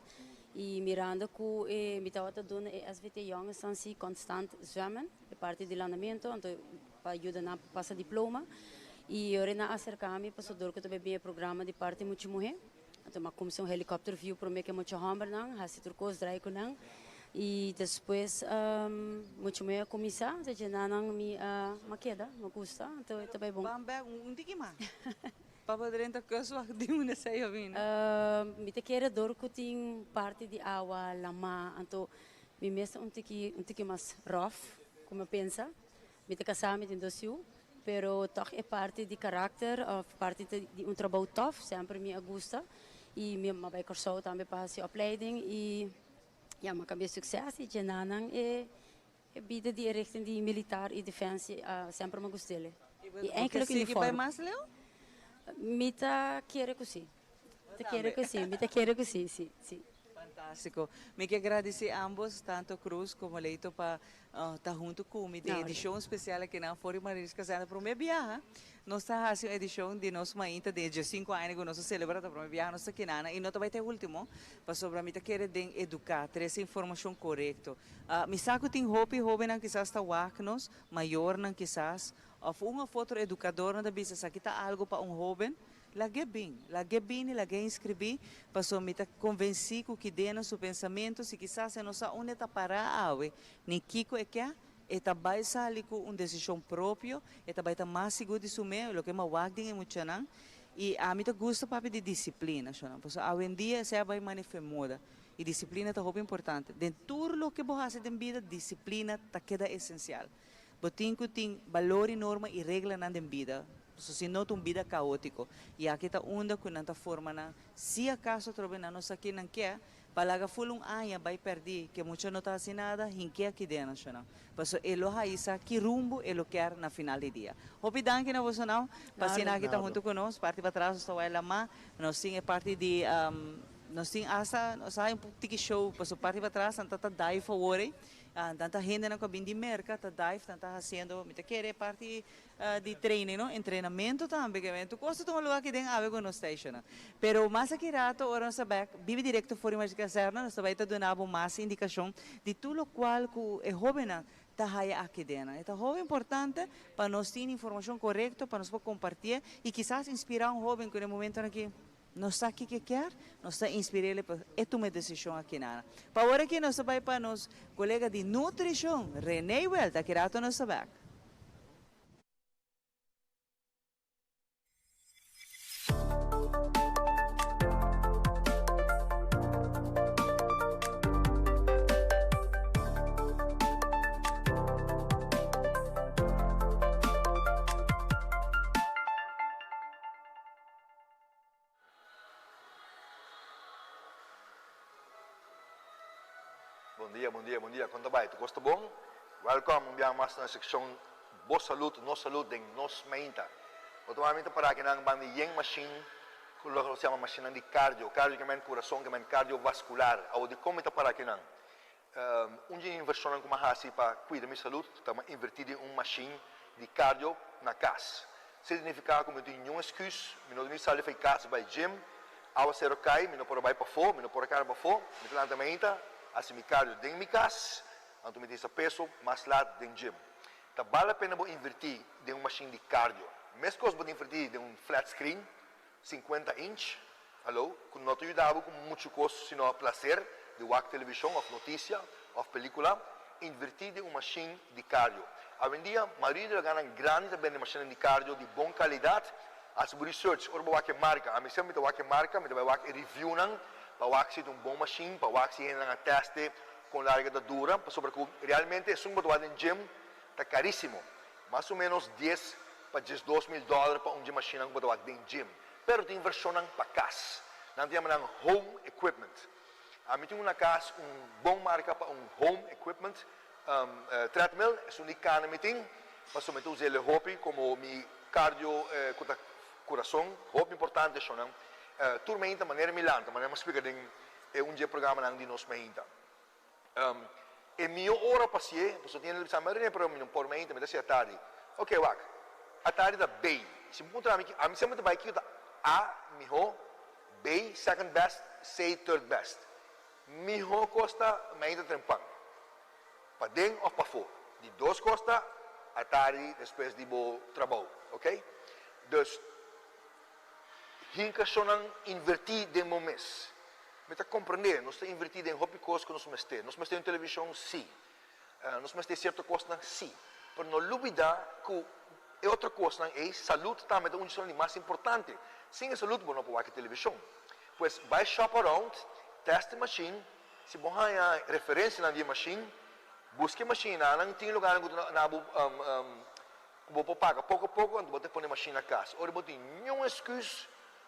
E mirando que me estava doen SVT Young Sansi constant zwemmen, de parte de landamento, então para ajudar na passar diploma. E eu na acercar-me para saber que também bem programa de parte muito mulher. Então uma comissão helicóptero view para mim que muito hammer não, há sido coisa drai com não. E depois muito mulher começar, já não me maqueda, me gusta, então também bom. Bamba tiki mais. Para dentro que eu só de uma saia vindo. Me te quer dor que tem parte de água lama, então me mesmo tiki mais rough, como pensa. Me te casar me tem docio. Pero toch é parte de caráter, parte de trabalho tough, sempre me gusta. E me vai cursar também para essa opleiding e ja, maar kan succes e janang vida de richting de militar e defensie sempre me gustele. E enkele uniform. Bij Masleo? Mita querer così. Mita querer così, sì. Fantástico. Me que agradecer a ambos, tanto Cruz como Leito, para estar junto comigo. A edição especial aqui na Fórum Maris Casada para o meu viagem. Nós estamos fazendo a edição de nosso mainta de 5 anos que nós celebramos para o meu viagem, nossa quinana. E não vai ter o último, para sobre a mim querer educar, ter essa informação correta. Me saco tem roupa não quizás está nos maior não quizás. Ou uma foto educadora da bisa, aqui está algo para jovem. Lagi bem, lagi inscrevi, passou me tá convenci que dentro do seu pensamento, se quizás não sa onde tá parar, nem kiko é que é vai sair com uma decisão própria, é vai estar mais seguro de sumir, o que é mawagding é muito não, e a mim tá gosta papi de disciplina, não, porque hoje em dia se vai manifestar moda. E disciplina tá muito importante. Dentro de tudo o que você faz em vida, disciplina tá queda essencial. Botinho tem valor e norma e regra na vida. Se não tem vida caótico e aqui está onda com esta forma na se acaso trobe na nossa aqui não quer palaga full ano vai perder que muito não está assinada em que aqui dentro não porque ele raíza que rumbo ele quer na final do dia obrigado que não você não passina aqui está junto conosco parte para trás está lá mas nós sim é parte de nós sim asa nós sai tiki show para parte para trás tanta dive forward tanta gente na cabine de mercado, dive, tanta fazendo, me quer parte de treino, não? Treinamento também, que tu gosta de um lugar que tem a ver com nós station. Pero mais aqui rato, ora nós sabemos, vive direto fora mais caserna, nós vai te dar mais indicação de tudo o qual que é jovem está aqui dentro. É muito importante para nós ter informação correta, para nós compartilhar e quizás inspirar jovem que no momento aqui nós está aqui que quer, nós está inspirando para tomar decisão aqui na. Para agora aqui nós vai para nos colega de nutrição, René Welta, que rato nós sabemos. Bom dia. Quanto vai? Tu gosta bom? Welcome, biang mas na seksyon Boa Saúde, No Saúde, deng Nos Mainta. Automaticamente para aqui nang bang yang machine, kulo se chama machine de cardio que é coração, que é cardiovascular. Ao de como está para aqui nang. Onde inversão como hasi para cuidar da saúde, estamos invertido em machine de cardio na casa. Significa como tu não excuse, não me sale faz casa by gym, ao ser cai, não por vai para fora, não por cara para fora, me lá também está. Assim, mi cardio dentro de casa, então me esse peso mais lá dentro do gym. Então, vale a pena invertir em uma machine de cardio. Mesmo que você invertir em um flat screen, 50 inch, que não te ajuda com muito custo, senão prazer de ver televisão, ou notícia, ou película, invertir em uma machine de cardio. Hoje em dia, a maioria das ganas grandes também de máquina de cardio de boa qualidade. As research, ora bawa ke marca, a mim sempre bawa ke marca, me bawa ke review nang, bawa que um bom machine, bawa que ainda teste com larga da dura, sobre que realmente é um bawa em gym, tá caríssimo, mais ou menos 10 para $12,000 para um machine que bawa em gym, pero tem versão nang para casa, nang tem nang home equipment. A mim tem uma casa, bom marca para home equipment, treadmill, é única na meeting, mas somente usei ele hobby como mi cardio coração, muito importante isso não. Turma ainda maneira milanta, maneira mais explica de dia programa não de nós ainda. E minha hora passei, você tinha ele sabe maneira para mim por ainda, me dá tarde. Ok, wak. A tarde da B. Se me encontrar a mim sempre vai aqui da A, miho, B, second best, C, third best. Miho costa ainda trempang. Para dentro ou para fora. De 2 costa a tarde depois de bo trabalho, ok? Dus, hinka sonang invertir de moments. Me tá compreender, nós estamos invertidos em hobby coisas que nós mestemos. Nós mestemos em televisão, sim. Nós mestemos certa coisa, sim. Mas não olvidar que é outra coisa, é saúde também, é uma das mais importantes. Sem a saúde, não pode ter televisão. Pois, vai shop around, teste a machine, se você tem referência na machine, busque a machine, não tem lugar na vou pagar pouco a pouco, quando você põe a máquina na casa. Ora, você tem nenhuma excusa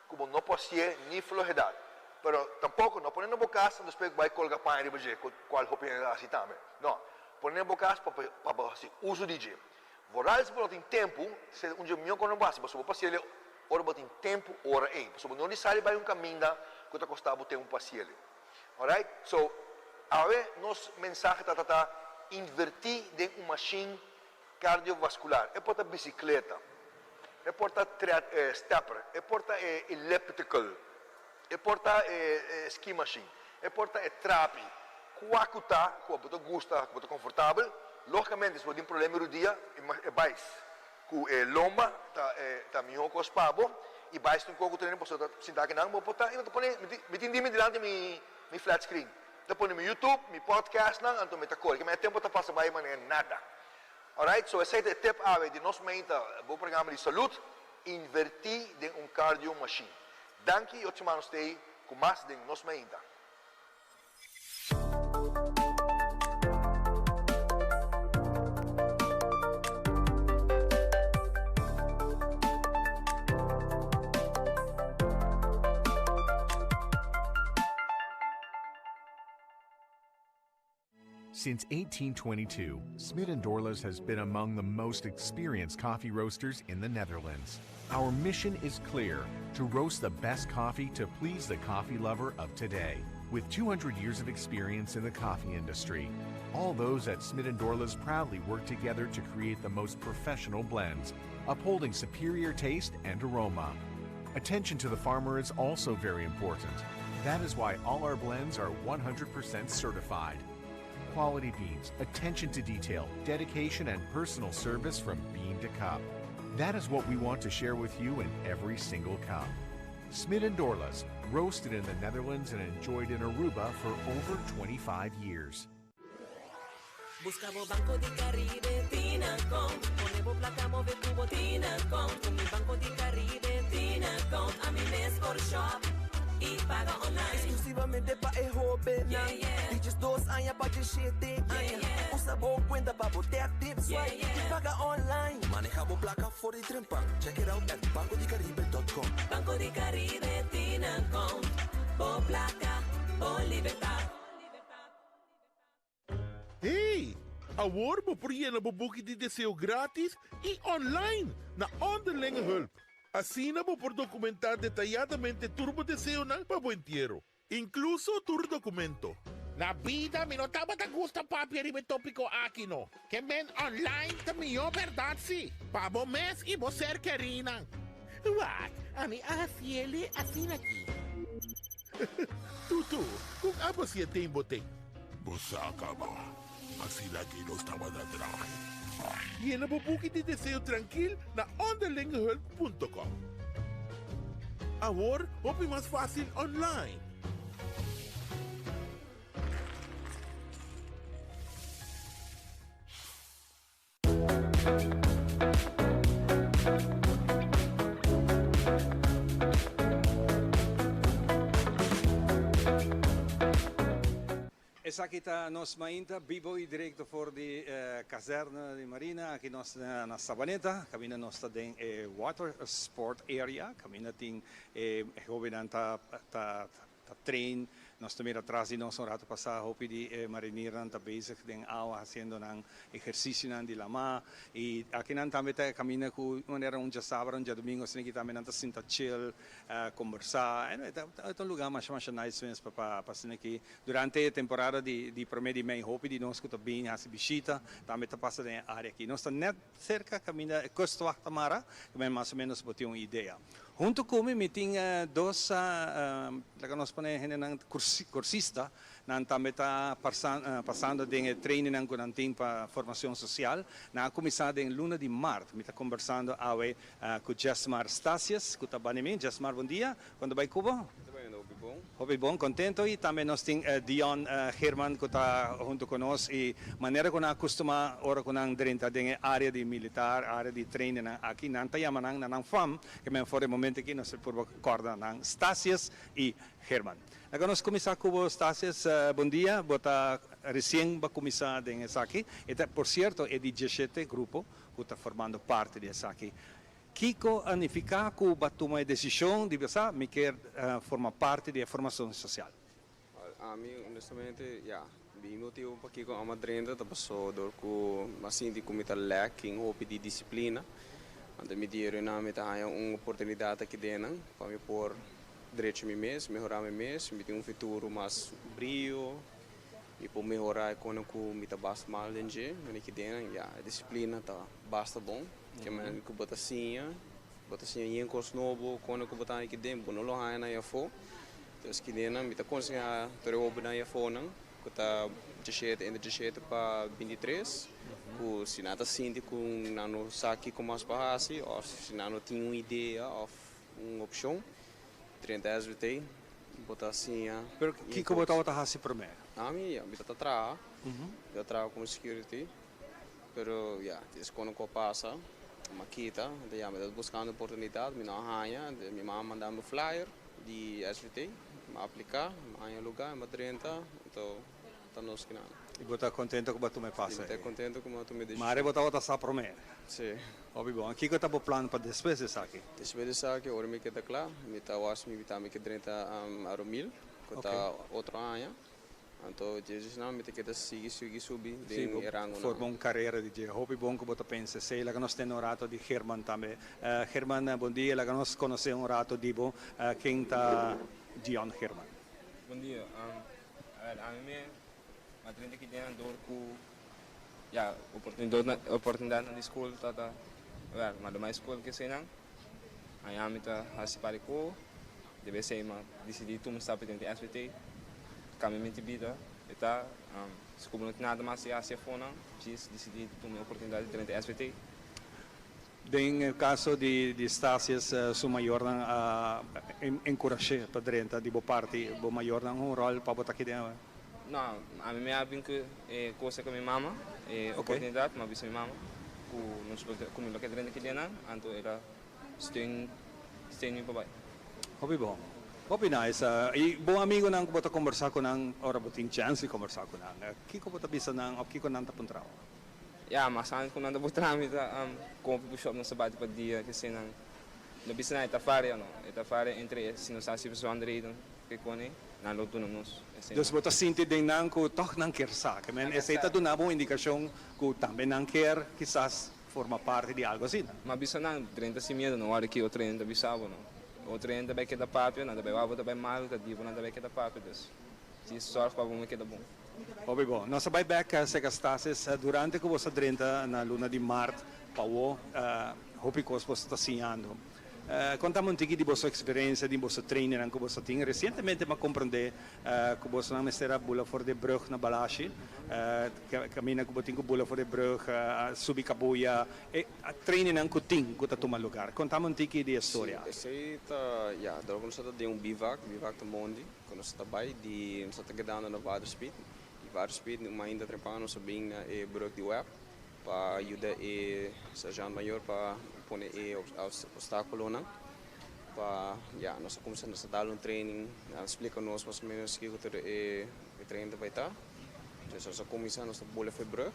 que você não pode ter nem velocidade. Mas tampouco, não põe na boa casa, depois vai colocar para a IBG, qual roupa é assim também. Não, põe na boa casa para fazer uso de dia. Vorais, você tem tempo, se um dia melhor quando você você pode passear, ora, você tem tempo, ora, aí. Você não necessariamente vai caminho que está custando tempo para passear. Alright? So, agora, nosso mensagem está invertir de uma machine cardiovascular, é porta bicicleta, é porta stepper, é porta elliptical, é porta ski machine, é porta trapi, quacuta, que você gosta, que você confortável, logicamente se você tem problema no dia, é mais, que lomba, tá melhor com os pavos, e mais tem pouco treino, você sentar aqui não, vou botar, e me tem delante mi flat screen, depois no YouTube, mi podcast não, então me tá cor, que meu tempo tá passa vai maneira nada. Alright, so esse é o tip de nós menta, bom programa de saúde, invertir em cardio machine. Danke, eu te mando com mais de nós menta. Since 1822, Smit & Dorlas has been among the most experienced coffee roasters in the Netherlands. Our mission is clear: to roast the best coffee to please the coffee lover of today. With 200 years of experience in the coffee industry, all those at Smit & Dorlas proudly work together to create the most professional blends, upholding superior taste and aroma. Attention to the farmer is also very important. That is why all our blends are 100% certified. Quality beans, attention to detail, dedication, and personal service from bean to cup. That is what we want to share with you in every single cup. Smit & Dorlas, roasted in the Netherlands and enjoyed in Aruba for over 25 years. Buscamos Banco di Caribe, Tinacom. Ponemos placa, move tubo, Tinacom. Con mi Banco di Caribe, Tinacom. A mi mes por shop y paga online. Exclusivamente pa' el joven. Dices 2 años pa' que shete. Usa boa cuenta pa' botear tips. Y paga online. Manejamos placa for y trempan. Check it out at bancodicaribe.com. Banco di Caribe, Tinacom. Por placa, por libertad. Hey! Award mo por yan nabubuki di deseo gratis e online na onderlinge hulp. Assina mo por documentar detalladamente turbo deseo ng pabuentiero. Incluso tur documento. Na vida, mi notaba ta gusta papi tópico aquí no. Que men online ta mio verdad si. Pabo mes y bo ser querinan. Wak, a mi afiele asin aquí. Tutu, kung aba siya tem boteng. Busaka ba? Assim aqui não estava na traje. E nabubuki de deseo tranquil na onderlingehulp.com. Agora, hopi mais fácil online. essa aqui está nós ainda vivo e direto for de caserna de Marina aqui nós na Sabaneta, caminha nós tem water sport area, caminha tem jovem tá train. Nós também atrás de nós rato passar hopi de marinir tá bezig den água fazendo nang exercício nang de lama e aqui nang também tá caminha com maneira dia sábado dia domingo assim que também nang tá sinta chill conversar é um lugar mais nice mesmo para passar aqui durante a temporada de primeiro mês hopi de nós que tá bem assim visita também tá passando na área aqui nós tá net cerca caminha Costa Tamara também mais ou menos botar uma ideia. Junto comigo, tem dois, nós ponemos cursista, nós também está passando de training para formação social. Na começada em luna de março, me está conversando com Jesmar Stasias, que está bem. Jesmar, bom dia. Quando vai Cuba? Hobby bom, contento e também nós temos Dion Herman que está junto conosco e maneira que nós acostumamos ora com nós dentro da área de militar, área de treino aqui nós temos nang FAM que me for o momento aqui nós por corda nang Stasias e Herman. Agora nós começar com Stasias, bom dia, bota recém va começar dessa aqui e por certo é de 17 grupo que está formando parte dessa aqui. Kiko anificar que batuma a decisão de pensar me quer formar parte da formação social. A mim honestamente, bem motivo para Kiko amadrenda da pessoa do que assim de como está lacking hope de disciplina, anda me dire na me tá uma oportunidade aqui dentro para me pôr direito me mês, melhorar me mês, me ter futuro mais brilho e para melhorar quando eu me tá basta mal dentro, mas aqui dentro, a disciplina tá basta bom. Que man ko batasinha em curso novo quando ko batang aqui dentro não lo há na iPhone então que dena me tá conseguindo ter o na iPhone que tá 17 para 23 o se nada sente com nano saque com mais bahasi ou se nano tem uma ideia ou uma opção 30 SVT batasinha pero que ko botava tá hasi primeiro a mim me tá atrás eu trabalho como security pero es quando ko passa Makita, dia me buscando oportunidade, me não arranha, minha mãe mandando flyer de SVT, me aplicar, me lugar, me 30, então tá nos que não. E você contente com o que me passa? Estou contente com o que me deixa. Mas você está só primeiro? Sim. Óbvio bom. Aqui que tá o plano para depois dessa aqui? Depois dessa aqui, agora me queda claro, me tá o me tá me que 30 a mil, que tá outro ano. Então, Jesus não me tem que subir de rango. Formar uma carreira de dia. Hobby bom que você pensa. Sei lá que nós temos rato de Herman também. Herman, bom dia. Lá que nós conhecemos rato de quem está Dion Herman. Bom dia. A mim, a 30 que tem dor com oportunidade na escola tá. Mas na escola que sei não. Aí a mim tá participar com. Deve ser mas decidi tu me está pedindo SVT. Kami minha vida, está, se como não tem nada mais a ser fona, decidi tomar a oportunidade de ter SVT. Em caso de Stasias, sua maior encorajar para dentro de boa parte, boa maior um rol para botar aqui dentro. Não, a mim é bem que coisa com minha mama, oportunidade, mas bisa minha mama, com não que dentro aqui dentro, então era stay meu papai. Hobby bom. Hobby nice. E bom amigo nang bota conversar com nang ora boting chance de conversar com nang. Kiko bota bisa nang op kiko nang tapuntraw. Mas antes quando anda botar me tá com o shop no sabate para dia que se nang no bisa na itafare no. Itafare entre se não sabe se pessoa Andrei que kone na luto nos. Dus bota sinti din nang ko toch nang kersa. Que men essa ita dona boa indicação ko também nang quer quizás forma parte de algo assim. Mas bisa nang 30 se medo no hora que o 30 bisavo no. O treino também que dá papel, nada bem, o também mal, que tipo nada bem que dá papel, dus. Se sorte para bom que dá bom. Óbvio bom. Nós vai back se gastases durante que você treina na luna de março, para o hopi que você está sinhando. Contamos um pouquinho de vossa experiência, de vosso treino que você tem. Recentemente me compreender que você não está bula for de brug na Balashi, caminha que você tem bula for de brug, subir cabuia, treino que tem que está tomando lugar. Contamos um pouquinho de história. Essa aí tá, dá para nós ter bivac do Mondi, quando nós está bem, de nós está quedando na Waterspeed, e Waterspeed numa ainda trepando nós bem brug de web, para ajudar o sargento maior para pôr obstáculo não para nós começamos a dar training explica-nos mais ou menos que o treino vai estar Dus als we komen nos Boleverbrug.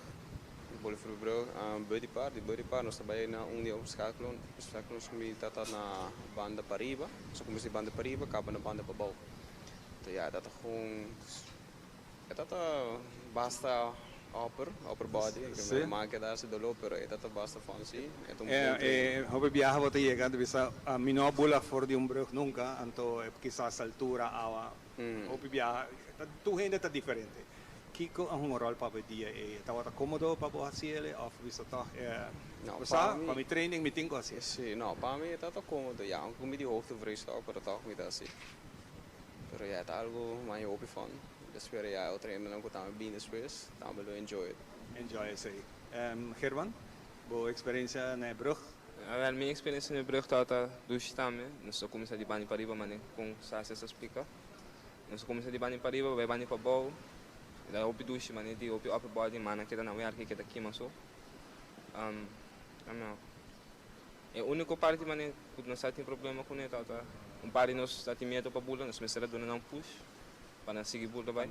Boleverbrug aan Budipar. Die Budipar nos trabalha na dia obstáculo. Obstáculos kami tata na Banda Pariba. So kung si Banda Pariba, acaba na Banda Pabaw. So ja, dat gewoon... Dat basta upper body. Sim. Maak daar se dolo, pero dat basta fancy. Hope viaja bota llega, bisa minobula for di brug nunca, anto quizás altura awa. Hope viaja, tu gente está diferente. Kiko ang moral pa dia tawata komodo pa po hasiele of bisa ta no, basta pa mi training meeting ko asi. Sì, no, pa mi tata komodo. Ja, ang kumi di hoogtevrees ook, pero toch niet asi. Pero ja, het algo mai hopi van. Espero ja, o trainen dan ko tama bine space, tama lo enjoy it. Enjoy it say. Gerwan, bo experiência na brug. Wel, minha experiência na brug tata dushi tame, não só começar de Bani Pariba, mas com sasa essa explica. Não só começar de Bani Pariba, vai Bani Pabaw. Da hopi dushi, mas di hopi upper body, mana kita na werk kita kima so. É o único parte, mas quando nós tem problema com ele, tata. Parte nós está tem medo para bula, nós começamos a dar um push. Para seguir bula vai.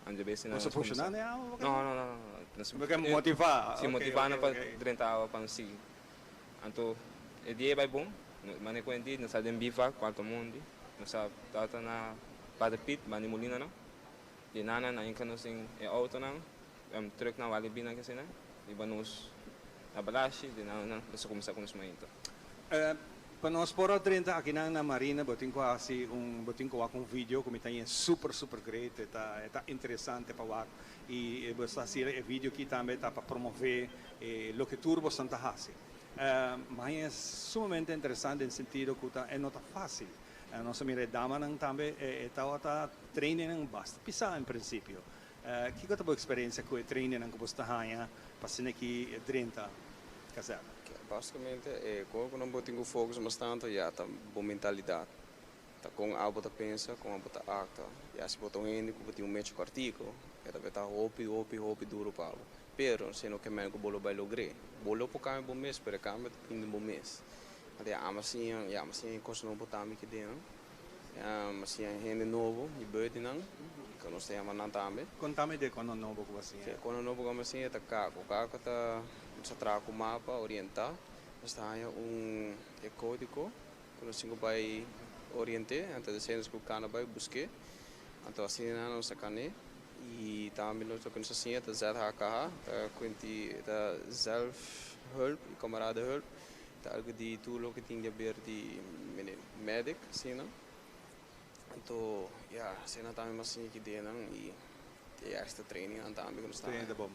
Ande bem se não. Você puxa não? Não. Nós motivar. Se motivar para treinar para seguir. Então, o dia vai bom. Mas com ele nós sabemos bifa quanto mundo. Nós sabemos na para pit, mas nem molina não. De nana na inca nós em auto não. Truck na vale bina que se não. E vamos na balashi, de nana nós começamos com os maintos. Para nós por 30 aqui na Marina, botin ko um vídeo que me tem super great, está interessante para ver e basta ser o vídeo que também está para promover o que turbo Santa Hasi. Mas é sumamente interessante no sentido que é não tá fácil. Nós mira dama nang também está training basta pisar em princípio. Que que a experiência com o training nang kubusta hanya passando aqui 30 casar. Basicamente, quando não botinho focus bastante, já tá boa mentalidade. Tá com a bota pensa, com a bota acta. Já se botou ainda com botinho meio artigo, já tá beta hopi duro para. Pero se não quer mais que bolo vai lograr. Bolo por cá é bom mês, pero cá é fim de bom mês. Até a massinha coisa não botar me aqui dentro. Massinha gente novo, de bird não. Que nós temos na também. Contame de quando novo que você. Quando novo que massinha tá cá, tá sa trago mapa orientar, basta hanya código que nós temos vai oriente, antes de ser que cana vai buscar, então assim não se cane e também nós temos assim até ZHK, quanti da self help e camarada help, tá algo de tudo que tinha ver de medic, assim não, então já assim não também assim que deu não e esta training também que nós estamos.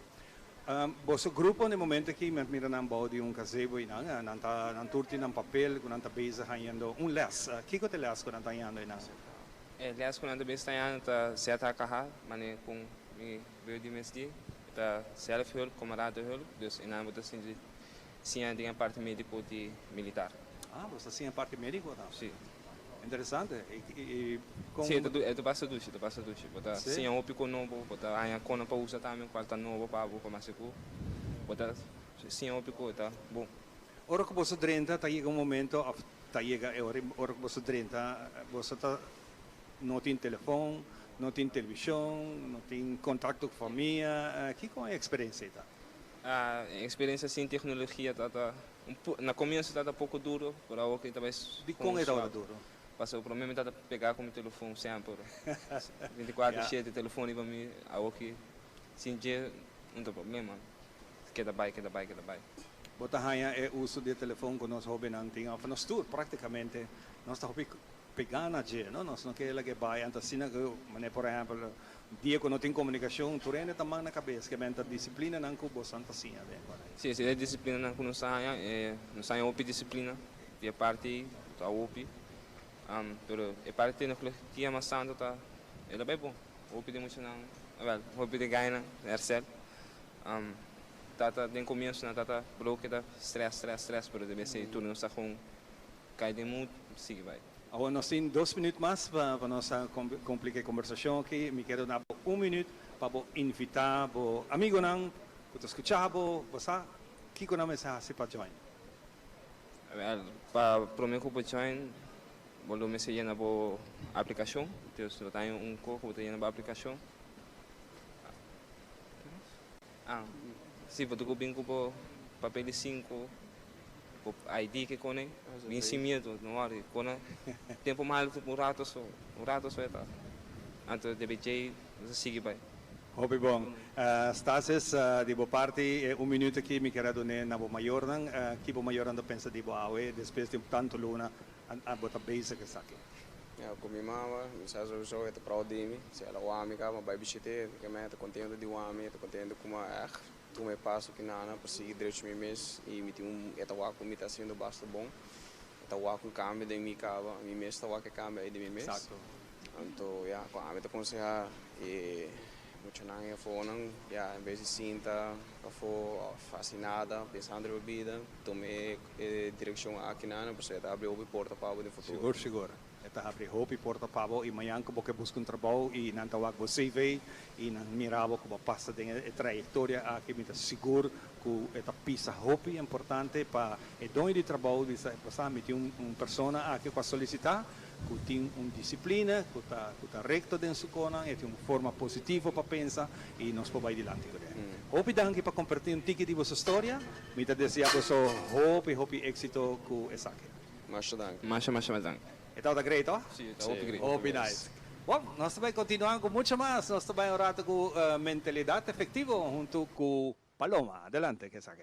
Boso grupo no momento que mira nang body yung gazebo inang nanta turti ng papel kung nanta base hayando un les kiko te les kung nanta yando inang les kung nanta base tayando ta seta kaha mane kung mi verde mesdi ta self help camarada help dus inang botas sinji siya din parte médico de militar. Você siya parte médico tá? Sim. Interessante. Sim, tu passa duche. Bota sim, um pico novo, bota aí a cona para usar também, quarta novo para o começo. Bota sim, um pico tá bom. Ora que você 30, tá chega momento, tá chega ora que você 30, você tá não tem telefone, não tem televisão, não tem contato com família. Que com a experiência tá? A experiência sem tecnologia tá na começo tá pouco duro, para o que talvez. De como é duro? Passa o problema é pegar com o telefone sempre. 24/7 telefone para mim, algo que sem dia não tem problema. Queda vai. Bota hanya é uso de telefone que nós hobby não tem. Nós tour praticamente nós tá hobby pegar na dia, nós não quer que vai antes assim que, por exemplo, dia que não tem comunicação, tu ainda tá na cabeça que a disciplina não cubo santa assim, Sim, se é disciplina não que nós hanya opi disciplina, via parte tá opi. Pero é parte no que é mais santo tá, ele é bom. Opi de muito não, opi de ganha, Ercel. Tata den começo na tata bloque da stress, pero deve ser tudo não está com cai de muito, sigue vai. Agora nós temos 2 minutos mais para nossa complicar a conversação aqui. Me quero dar 1 minuto para invitar o amigo não, para escutar você, que com a mensagem para join. Para prometer para join, vou me seguir na boa aplicação. Então, se tem coco, vou ter na boa aplicação. Sim, porque eu vim com papel de 5, com ID que conem, vim sem medo, não há, quando tempo mal um rato só está. Então deve ter, você sigue bem. Hopi bom. Stasis, di bo parti, minuto aqui me quero donar na bo maior nang, que bo maior ando pensa di bo awe, depois de tanto luna, a bota base que saque. Com minha mama, me sabe eu estou proud de mim, se ela o ame cá, mas vai bichete, que me estou contente de o ame, estou contente com a tu me passo que nada para seguir direito meu mês e me tem etawa com me está sendo bastante bom, etawa com câmbio de mim cava, me mês etawa que câmbio aí de meu mês. Exato. Então, com a ame te aconselhar e muito não é fone, em vez de cinta, for fascinada, pensando na vida, tomei direção aqui nada, para você abrir o porta para o futuro. Seguro. Eta abrir hopi porta pabo e manhã que você busca trabalho e não tawag você CV e não mirava que passa de trajetória aqui me seguro que eta pisa hopi importante para e dono de trabalho de passar me tem persona aqui para solicitar que tem disciplina que tá recto dentro sua cona e tem uma forma positiva para pensar e nós podemos ir adiante com ele. Hopi daqui para compartilhar ticket de vossa história, me tá desejando hopi êxito com essa aqui. Mas dank. Então tá great, ó? Sim, tá great. Hopi nice. Bom, nós também continuamos com muito mais. Nós também um rato com mentalidade efetiva junto com Paloma. Adelante, que saque.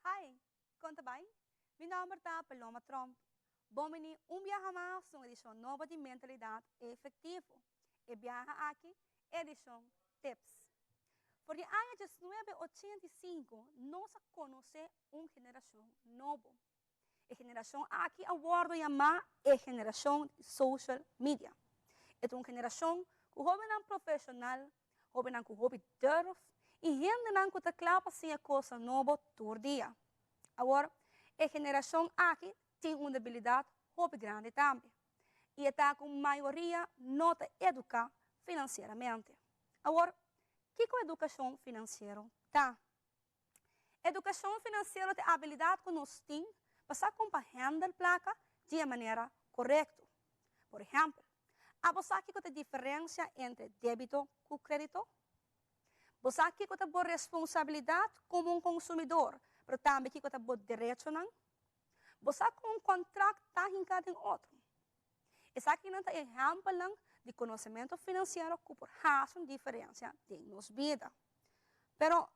Hi, conta bem? Meu nome é Paloma Trump. Bom-vindo viaje mais uma edição nova de Mentalidade Efetiva. E viaja aqui, edição Tips. Por el año 1985, nós conhecemos uma geração nova. A geração aqui abordo chamada a geração social media. É uma geração que jovem profissional, jovem que hobby durf, e gente que está claro para coisa nova todo dia. Agora, a geração aqui tem uma habilidade muito grande também. E está com a maioria não educa financeiramente. Agora, o que é a educação financeira? Tá? Educação financeira é a habilidade que nós temos para compreender a placa de maneira correta. Por exemplo, você sabe que a diferença entre débito e crédito? Você sabe que a boa responsabilidade como consumidor, mas também que a boa direito não? Você sabe que contrato está em outro. Esse aqui não é exemplo de conhecimento financeiro que por razão diferença de nossa vida. Pero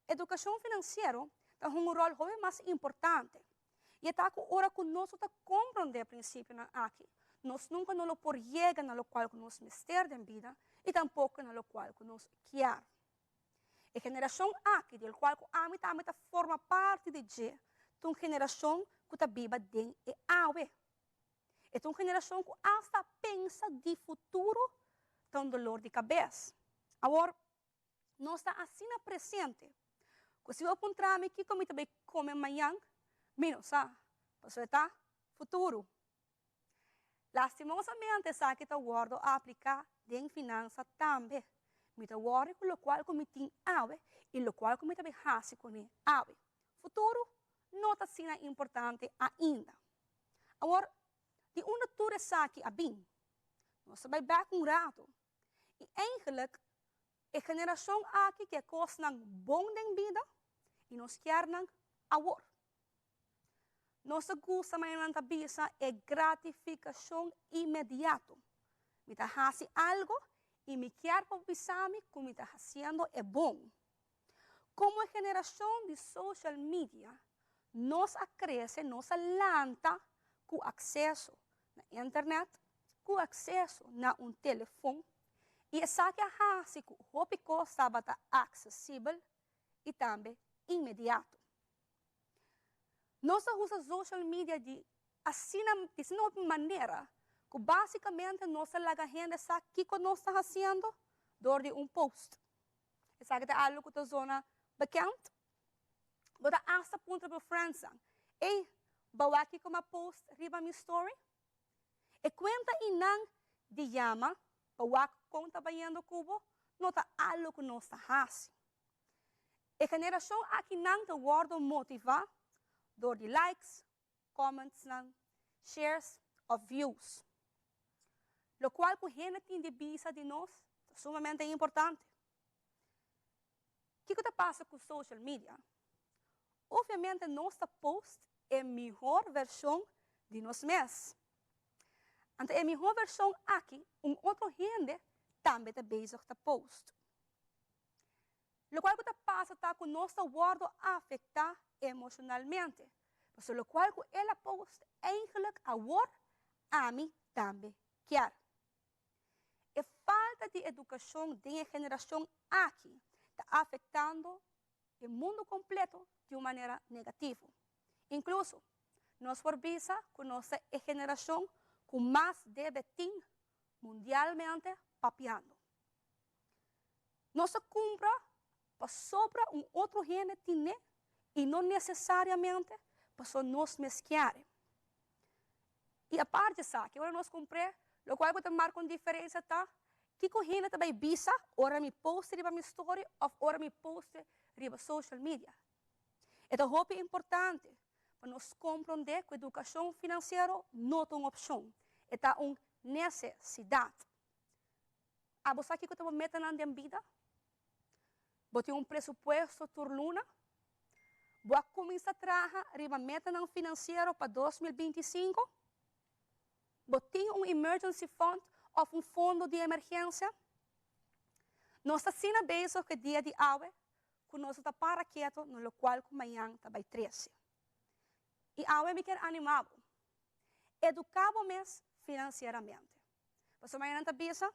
educação financeira tem um rol muito mais importante. E está com hora que nós compreender o princípio aqui. Nós nunca não por chegar na qual nós mister de vida e tampouco na qual nós quer. A geração aqui, do qual a mim também forma parte de é uma geração que está viva dentro de água. É uma geração que hasta pensa de futuro, tem dolor de cabeça. Agora, nós estamos assim na presente. Que se eu encontrar-me aqui, como também come amanhã, menos, sabe? Para está futuro. Lastimosamente, sabe que está guardo a aplicar em finanças também. Me está guardo com o qual me tem água e o qual me também hace com água. Futuro não está assim importante ainda. Agora, de uma tour aqui a bem, nós vamos back um rato. E eigenlijk, a geração aqui que costa bom de vida e nós queremos agora. Nós gosta mais na cabeça é gratificação imediata. Me está fazendo algo e me quer para avisar que me está fazendo é bom. Como a geração de social media, nós cresce, nós lanta com acesso na internet, com acesso na telefone, e essa que hace que o pico estava acessível e também imediato. Nós usamos social media de uma maneira que basicamente nós a gente sabe o que nós estamos fazendo dentro de post. Essa que é algo que está zona bekend. Mas hasta punto para friends. Ei, bawa aqui como post riba mi story. E conta inang di llama, bawa conta bayando cubo, nota algo que nos hace. A geração aqui não te guarda motivar door de likes, comments, shares of views. Lo cual que gente tem de vista de nós é sumamente importante. O que passa com social media? Obviamente, nossa post é a melhor versão de nós mesmos. Então, a melhor versão aqui, outra gente também está bezig com post. Lo cual que passa está com nosso guardo afetar emocionalmente. Mas lo cual que ela post eigenlijk agora a mim também quer. A falta de educação da geração aqui está afetando o mundo completo de uma maneira negativa. Incluso, nós por visa que nossa geração com mais deve ter mundialmente papiando. Nossa compra para sobre outro gente tem e não necessariamente para nós mesquear. E a parte disso, que agora nós compramos, o qual eu marco uma diferença, tá? Que a gente também visa, ora me poste riba minha story, ou ora me poste riba social media. Então, é importante para nós compreender que a educação financeira não é uma opção, é uma necessidade. A você que eu meto na vida, bote presupuesto por luna, vou começar a trabalhar riba meta financeiro para 2025, bote emergency fund ou fundo de emergência. Nós estamos bezig que dia de hoje, que nós estamos para quieto, no qual amanhã está vai 13. E hoje me quero animar, educar-me financeiramente. Mas amanhã está bezig,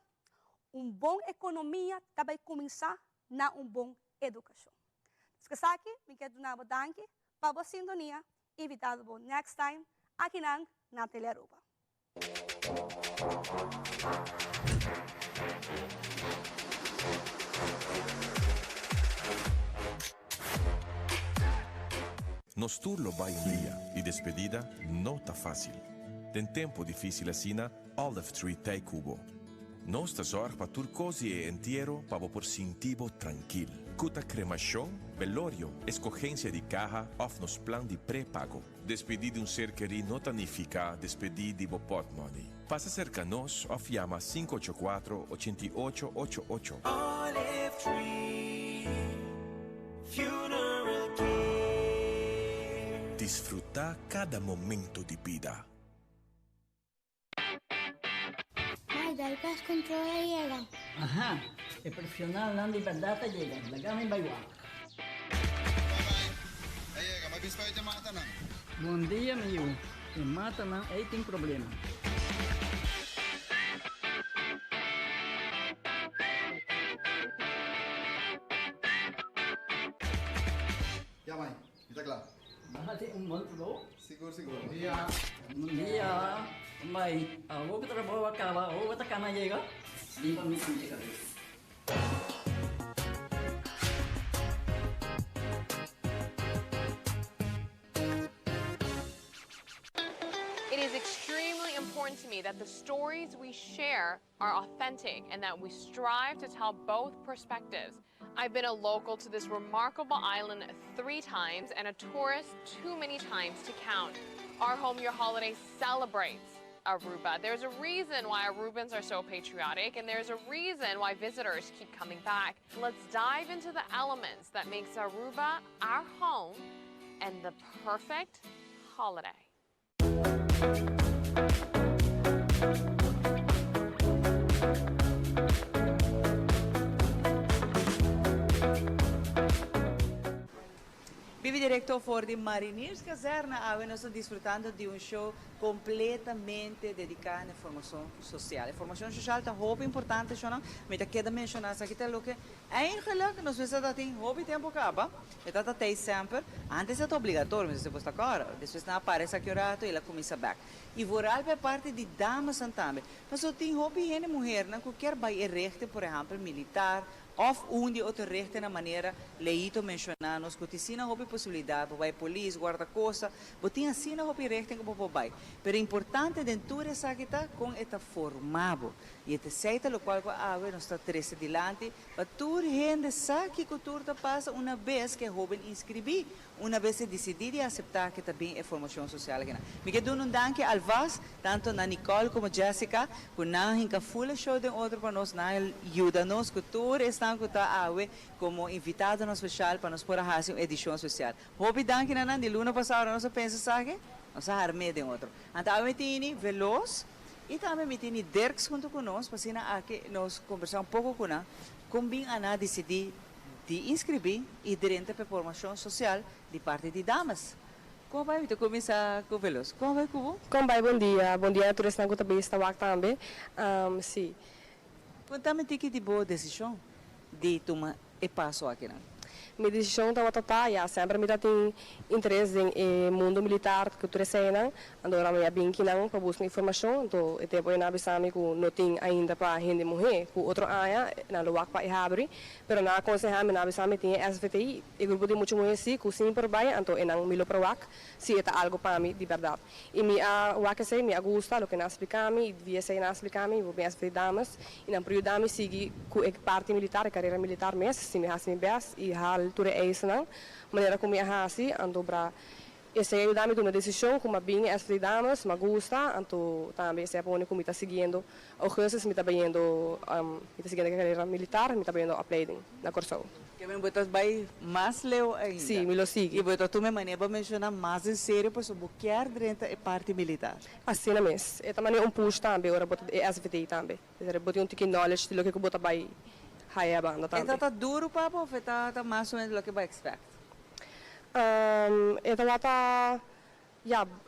boa economia vai começar na boa educação. Então, aqui, me quero dar danke para a sintonia e invitado para next time aqui na Telearuba. Nos turlo vai dia e despedida não está fácil. Tem tempo difícil assim, Olive Tree Tay Cubo. Nós te zorg para turcosi e entierro para por sintivo tranquilo. Cuta cremação, velório, escogência de caja of nos plan de pré-pago. Despedir de ser querido não significa despedir de pot money. Passa cerca nós of llama 584-8888. Olive Tree Funeral Care. Disfrutar cada momento de vida. Dahil cash control llega. Ajá, el profesional Nandi Perdata llega. La gama en Baywa. Llega, mas bispo te mata não. Bom dia, meu. Te mata não, aí tem problema. Ya, mãe, está claro. Bate monte. Seguro, seguro. Bom dia. Bom dia. Mày, bố cái tao bố cả bà bố cái cana gì đó đi con đi gì đó. It is extremely important to me that the stories we share are authentic and that we strive to tell both perspectives. I've been a local to this remarkable island 3 times and a tourist too many times to count. Our Home Your Holiday celebrates Aruba. There's a reason why Arubans are so patriotic, and there's a reason why visitors keep coming back. Let's dive into the elements that makes Aruba our home and the perfect holiday. Vive directo for de Mariners Caserna, nós estamos desfrutando de show completamente dedicado à informação social. A informação social é muito importante, mas eu quero mencionar aqui que eigenlijk nós precisamos ter muito tempo acaba, está até sempre, antes era obrigatório, mas depois agora, depois não aparece aqui horário e ela começa back. E voral é parte de damas também. Mas eu tenho hobby de mulher, que quer vai rechte, por exemplo, militar, Of de outra rechte na maneira leito mencionanos que tinha a possibilidade para polícia, guarda-costa, tinha assim a rechte que para Pero importante dentro essa que está com esta formado e este seita lo qual nós está 13 dilante, para toda gente sabe que tudo passa uma vez que jovem inscrevi, uma vez decidir aceitar que também é formação social. Me quero dar um danke ao VAS, tanto na Nicole como Jessica, por não hinca full show de outro para nós, não ajuda-nos que tudo está como invitado no especial para nós poder fazer uma edição especial. Hobby danke na de luna passada nós pensa sabe, nós armei de outro. Então eu tenho Veloz e também me tenho Dirks junto conosco para que nós conversar pouco com ela, como bem a decidir de inscrever e direito para formação social de parte de damas. Como vai? Então começar com Veloz. Como vai, Cubo? Como vai? Bom dia, todos que também estão aqui também. Sim. Contame que de boa decisão de tomar e passo aqui, não? Minha decisão estava total, sempre me tem interesse em mundo militar que eu sei, não? Agora eu vim aqui não para buscar informação, então eu tenho na bisami que não tem ainda para gente morrer, que outro área na lugar para abrir, mas na aconselhar na bisami tem SVTI, e grupo de muito mulher sim, que sim por bem, então eu não me lo para se é algo para mim de verdade. E me a sei, me gusta, o que nas explicami, devia ser nas explicami, vou bem as damas, e na período me sigue com a parte militar, a carreira militar mesmo, se me hace bem e hal tudo é isso não, maneira como eu faço, então para esse ajudar-me a uma decisão como bem as damas, me gusta, então também se é bom como está seguindo, ou coisas me está vendo, está seguindo a carreira militar, me está vendo a playing na Corsão. Que bem, botas vai mais leu ainda. Sim, me lo sigue. E botas tu me maneira para mencionar mais em sério para sobre que é dentro da parte militar. Assim é mesmo. E também um push também, agora botas SVT também. Botas um ticket knowledge de lo que botas vai haya banda também. Então está duro para ou está mais ou menos o que vai expect?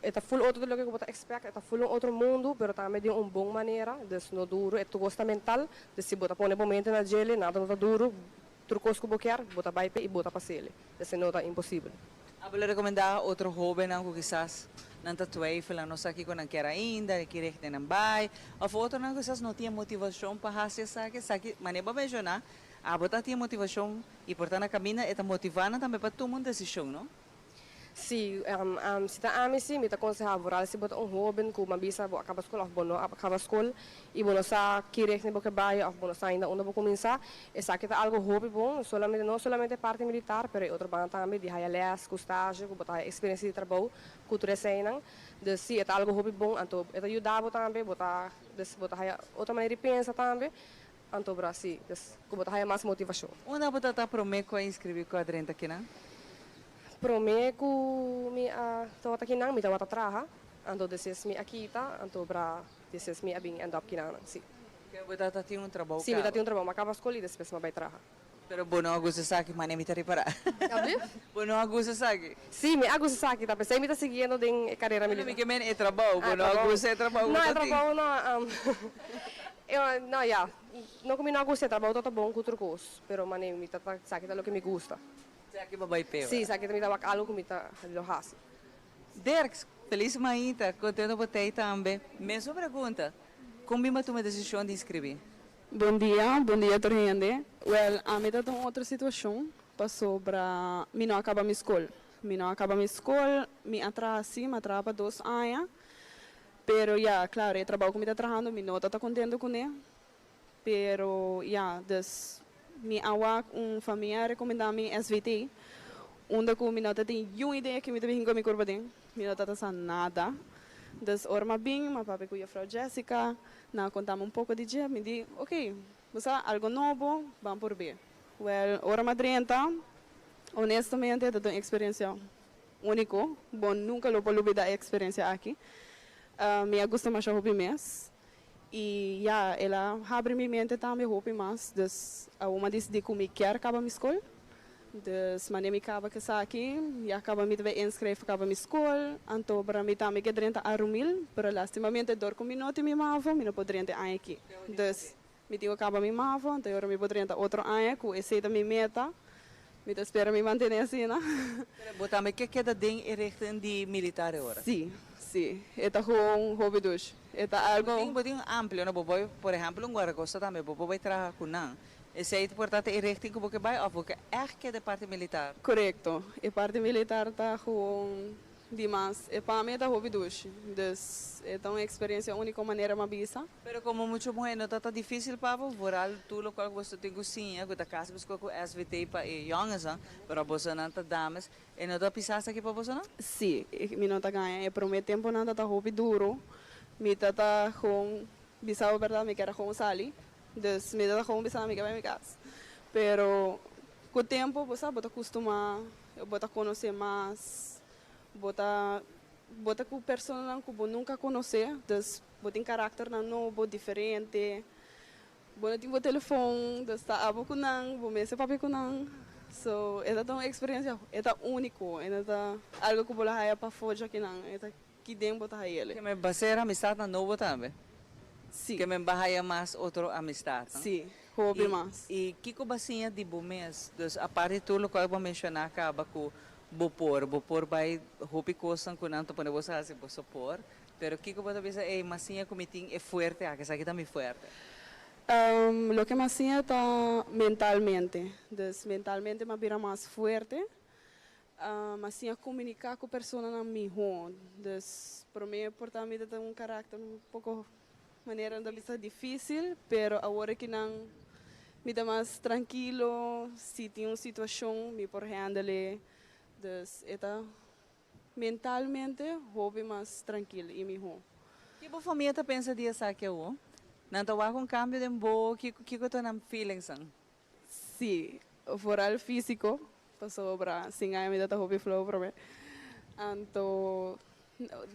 Está full outro do que eu expect, está full outro mundo, mas também de uma boa maneira, dus não duro, é tu gosta mental, dus se bota põe momento na gele, nada não está duro, trucos que boquear, bota baipe e bota para ele, dus não está impossível. Eu vou recomendar outro jovem que quizás não está twijfelen, não sabe que não quer ainda, que não vai, ou outro que quizás não tinha motivação para fazer sabe, maneira para mencionar, a botar tinha motivação e portanto a caminha está motivando também para tomar uma decisão, não? Sim, se está a mim sim, me está aconselhando, se botar jovem que uma bisa acaba a escola, ou acaba a escola, e não sabe que nem porque vai, ou não sabe ainda onde vou começar, e sabe que está algo hobby bom, não somente parte militar, mas outro banda também de hailes, estágio, que botar experiência de trabalho, cultura cena, de se é algo hobby bom, então é ajudar também, botar outra maneira de pensar também. Então, Brasil, que botar mais motivação. Onde você está prometo a inscrever com a Drenta aqui, não? Prometo me estou aqui não, me estou a trabalhar, então depois me aqui tá, então para depois me abrir andar aqui não, sim. Que você está tendo trabalho? Sim, me está tendo trabalho, mas acaba a escola e depois me vai trabalhar. Pero bom não gosta sabe, mas nem me está reparar. Bom não gosta sabe? Sim, me gosta sabe, tá pensando me está seguindo em carreira militar. Mas que men é trabalho, bom não gosta é trabalho. Não é trabalho, não. Não como não gosto de trabalho, está bom com outro coisa, mas nem me está sabe que é o que me gusta. Sabe que vai peo. Sim, sabe que me dá algo que me está fazendo. Dirks, feliz manhã, contente por ter também. Mesma pergunta, como tu uma decisão de inscrever? Bom dia, todo mundo. Well, a mim está em outra situação, passou para mim não acaba minha escola. Me atrasa para 2 anos. Pero claro, eu trabalho com me trabalhando, me não está contente com ele. Pero me awak família recomenda-me SVT, onde que me não tem nenhuma ideia que me tem com me curva dentro, me não está nada. Das orma bem, mas papai com a Frau Jessica, na contamos pouco de dia, me diz, ok, você algo novo, vamos por ver. Well, orma 30, honestamente, eu tenho experiência única, bom, nunca vou olvidar a experiência aqui. Me gusta mais a hobby mesmo. E ela abre minha mente também hobby mais, dus uma decidi que me quer acabar minha escola. Dus maneira me acaba que está aqui, e acaba me também inscrever acaba minha escola, então para mim também que drenta a rumil, para lastimamente dor com minuto me mavo, me não poderia ter aqui. Dus me digo acaba me mavo, então eu me poderia ter outro ano, que esse é minha meta. Me espero me manter assim, né? Botar me que queda den rechten de militar agora. Sim. Sim, está com hobby dos. Está algo bem amplo, não? Por exemplo, um guarda-costa também, vai trabalhar com não. Esse é importante e richting como que vai of ook echt que de parte militar. Correcto. A parte militar está gewoon demais. E para mim está hobby duche. Dus é uma experiência única maneira uma bisa. Pero como mucho mulher não tá difícil para voral tu local que você tem cozinha, que da casa busco com SVT para jongens, para você não tá dames, e não tá pisar aqui para você não? Sim, mi não tá ganha. E por meu tempo não tá hobby duro. Mi tá gewoon bisa verdade, me quero gewoon sali. Dus me tá gewoon bisa me quero me casa. Pero com o tempo você bota acostumar, bota conhecer mais, bota com pessoas que você nunca conhecer, dus bota em caráter novo, diferente. Bota tem o telefone, dus tá abo com não, vou mexer papi com não. So, é uma experiência, é único, é algo que você vai para fora aqui não, é que dentro botar ele. Que me baseia amistade na novo também. Sim. Que me bahia mais outra amistade. Sim, hobby mais. E que basinha de bomês, dus a parte de tudo que eu vou mencionar acaba com Bopor vai hobby coisa com não para você fazer por pero que você pensa é masinha comitim é forte, que essa aqui também forte. Lo que más hacía está mentalmente, dus mentalmente me vira más fuerte, mas hacía comunicar con personas mejor, dus para mí portamento tem um carácter pouco maneira de ser difícil, pero agora que não me dá mais tranquilo, se tem uma situação me por handle, dus eta mentalmente hobby mais tranquilo e melhor. Que boa família tá pensa dia saque o? Não tá com cambio de boa, que tô na feelings ang? Sim, foral físico, passou para sem aí me dá hobby flow para mim. Então,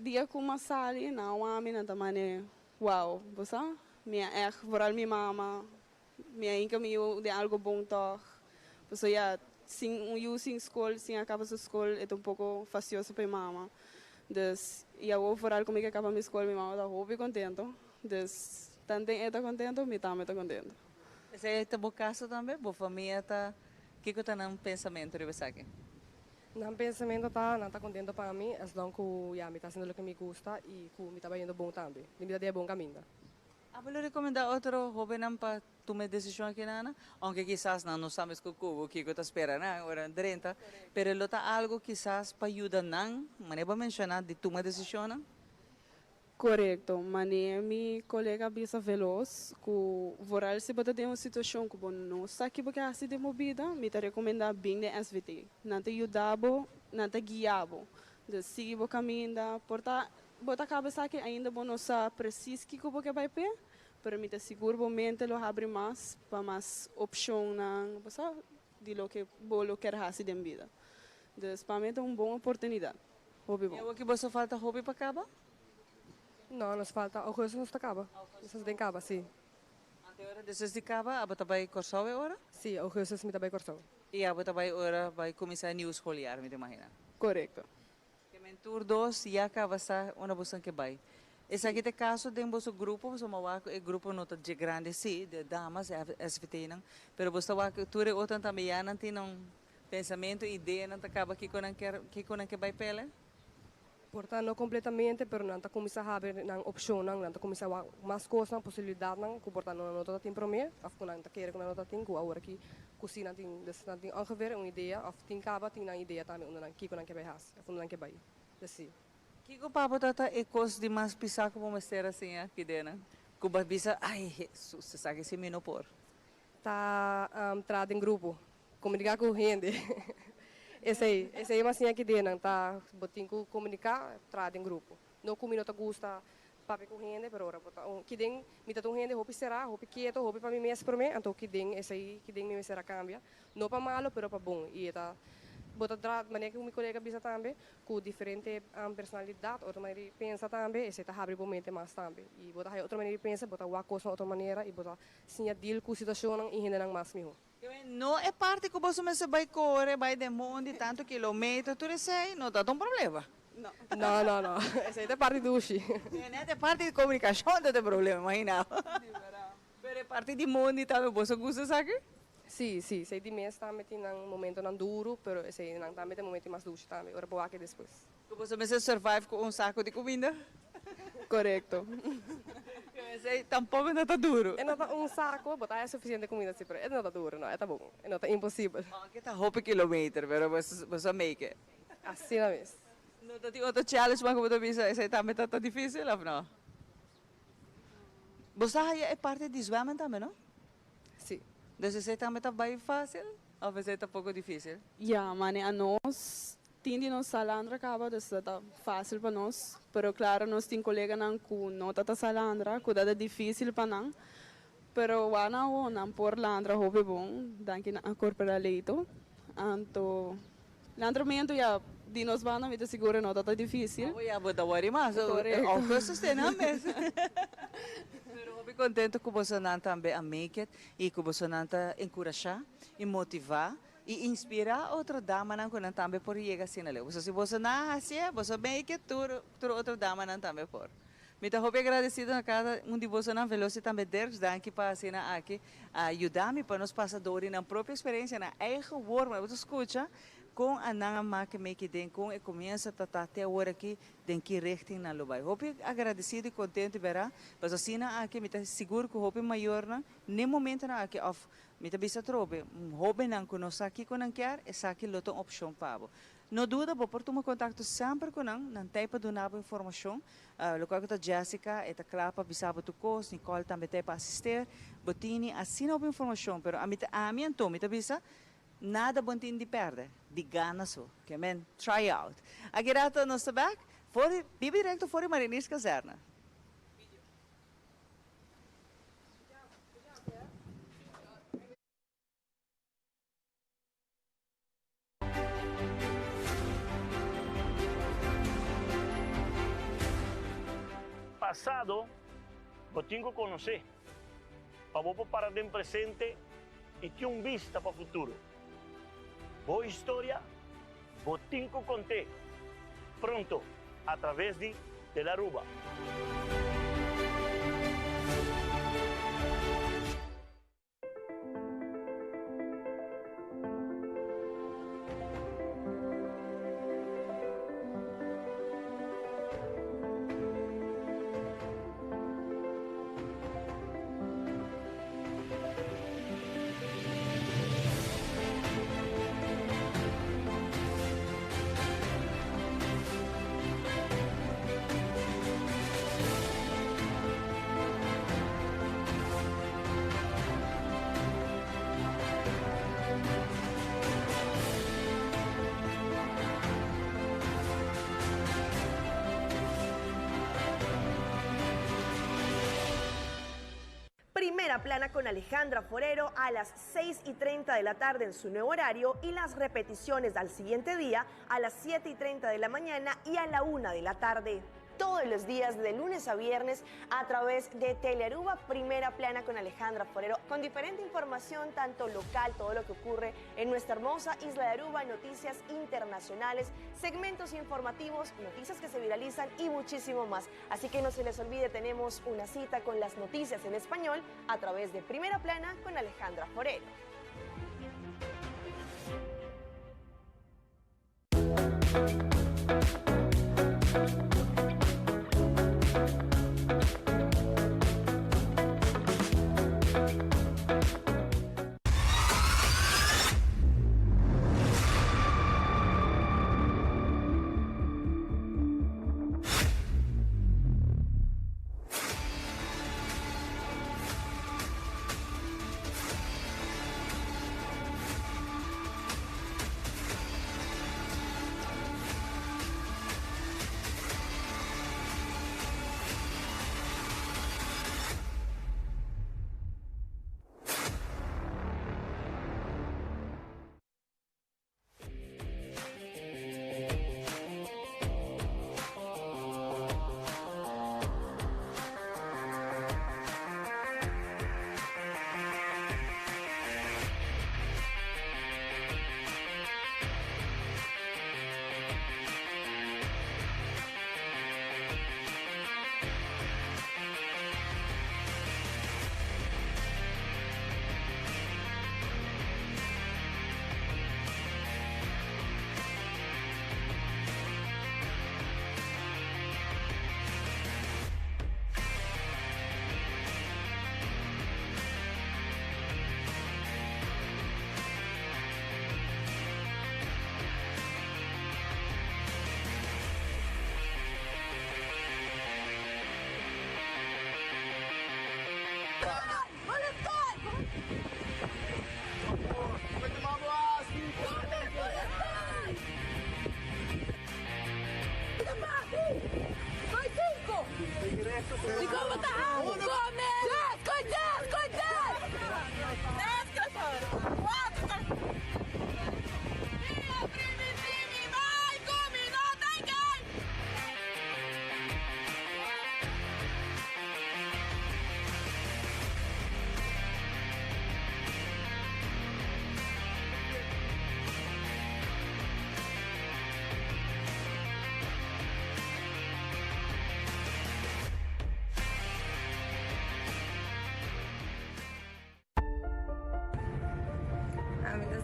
dia como sali, não há me não também wow, você? Minha foral minha mama, minha inca me de algo bom toch. Você já sem using school, sem acaba a school, é um pouco facioso para mama. Dus eu vou foral como que acaba minha escola, minha mama tá hobby contento. Dus também está contento, me também está contento. Esse é o caso também, boa família tá que tá num pensamento de você aqui? Não pensamento tá, não tá contento para mim, as long que já me tá fazendo o que me gusta e que me tá indo bom também. Me dá bom caminho. Vou recomendar outro hobby não para tomar decisão aqui nana, aunque quizás não sabes o que está esperando agora dentro, pero lo tá algo quizás para ajudar não, mas vou mencionar de tomar decisão não? Correto, mas meu colega Bisa Veloz, que voral se bota em uma situação que não sabe que é assim de movida, me tá recomendar bem de SVT, não te ajudabo, não te guiabo, de seguir o caminho da porta, bota a cabeça que ainda não sabe preciso que você vai pé, pero me tá seguro o mente lo abre mais para mais opção na, sabe, de lo que você quer fazer de vida. Então, para mim é uma boa oportunidade. Hobby bom. E o que você falta hobby para acabar? Não, nos falta, o curso nos acaba. Nos tem acaba, sim. Agora, desses de acaba, a vai cursar agora? Sim, o curso me também cursou. E a vai agora vai começar a new escolar, me imagina. Correto. Que mentor 2 já acaba sa uma bolsa que vai. Esse aqui é caso de um grupo, você é grupo nota de grande sim, de damas, SVT não, pero você vai que tu é outra também já não tem um pensamento, ideia, não acaba que quando que vai pele? Portanto, não completamente, pero não está começando a haver uma opção, não está começando a mais coisas, possibilidade, não, que portanto não está tem para mim, af não está querendo não está tem, que agora que cozinha tem ongeveer uma ideia, af tem acaba tem uma ideia também, onde não que não que vai has, af não que vai, assim. Que o papo tá é coisa de mais pisar como mestre assim aqui dentro, que vai pisar, ai, Jesus, você sabe que se me não por. Tá trad em grupo, comunicar com gente. Esse aí mas assim aqui dentro, tá, botinho que comunicar, trad em grupo. Não comigo não gusta papi com gente, pero ora que den, me tá gente, hope será, hope quieto, hope para mim mesmo por mim, então que den, esse aí que den me será cambia, não para malo, pero para bom. E tá bota trad, maneira que o meu colega bisa também, com diferente personalidade, outra maneira de pensar também, esse tá abre bom mente mais também. E bota outra maneira de pensar, bota uma coisa outra maneira e bota sim a deal com situação e ainda não mais melhor. Não é parte que você vai correr, vai de monte, tanto quilômetros, tudo isso aí, não dá um problema. Não. Essa aí é parte do Uchi. É parte de comunicação, não tem problema, imagina. Mas é parte de monte também, você gosta, sabe? Sim, sei de mês também tem um momento não duro, mas esse aí também tem um momento mais duro também, agora vou aqui depois. Você me survive com um saco de comida? Correto. Tampouco não está duro. E não está saco, botar é suficiente comida assim, pero não está duro, não, é tá bom. Não está impossível. Aqui está roupa quilômetro, pero você make it. Assim na mesmo. Não tem outro challenge, mas como tu disse, esse também está difícil, ou não? Você é parte de zwemmen também, não? Sim. Dus esse também está bem fácil, ou você está pouco difícil? Ja, mane a nós, tindi nos salandra acaba, dus dat is fácil para nós. Pero claro, nós tem colega nan ku não tá salandra, ku dat é difícil para nan. Pero wana o nan por landra hope bom, danke na corpora leito. Anto landramento ja di nos vana me seguro não tá difícil. Oh, ja, but worry mas, o custos tem na mesa. Pero eu contento que você não também a make it e que você não encorajar e motivar e inspirar outra dama não que também por chegar assim ali. Você se você não assim, você make it tur outra dama não também por. Me tá muito agradecido a cada de vocês na velocidade também Dirk, danke para assim aqui ajudar-me para nos passadores na própria experiência na eigen woord, mas você escuta com a nanga make make den com e começa a até agora aqui den que richting na lubai. Hope agradecido e contente verá, mas assim aqui me tá seguro que hope maior na nem momento na aqui of me tá bisa trobe, hope não conosco aqui com não quer, essa aqui loto opção pabo. No dúvida, vou por tomar contato sempre com não tem para dar informação. Local que a Jessica, a Clapa, bisaba tu cos, Nicole também tem para assistir, Botini, assim não informação, pero a mim então, me tá bisa nada bom tem de perder, de gana só, que men try out. Aqui rata nossa back, bibi direto fora Marinis Caserna. Pasado, vos tengo que conocer, para vos parar en presente y que un vista para futuro. Vos historia, vos tengo que contar pronto a través de la Aruba. Primera plana con Alejandra Forero a las 6:30 de la tarde en su nuevo horario y las repeticiones al siguiente día a las 7:30 de la mañana y a la 1 de la tarde. Todos los días de lunes a viernes a través de Telearuba, Primera Plana con Alejandra Forero, con diferente información tanto local, todo lo que ocurre en nuestra hermosa isla de Aruba, noticias internacionales, segmentos informativos, noticias que se viralizan y muchísimo más. Así que no se les olvide, tenemos una cita con las noticias en español a través de Primera Plana con Alejandra Forero.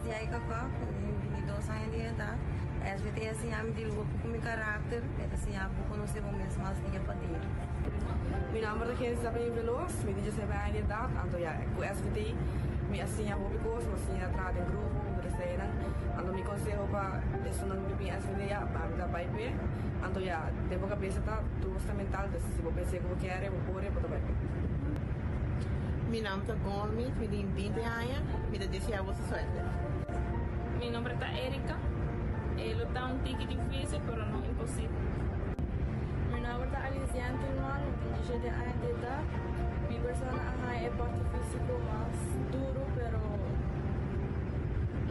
Jij kakak, die 2 anos de idade. Às vezes assim, eu me digo com meu caráter, assim, eu conheço o mesmo mas ninguém pode ir. Meu nome é Kenzie Sabine Veloz, me diz que é de idade, então já, com SVT, me assim a hobby course, assim a trabalho em grupo, crescendo, então me conselho para isso não me SVT já, para me dar pai pé, então já, depois que pensa tá, tu está mental, se você pensa que você quer, vou pôr, para pai pé. Meu nome é Gomes, me tenho 20 anos, me desejo você suerte. Mi nombre es Erika. Lo está un tique difícil, pero no imposible. Mi nombre es Aliciane Tilman, tengo 17 años de edad. Mi persona es parte físico más duro, pero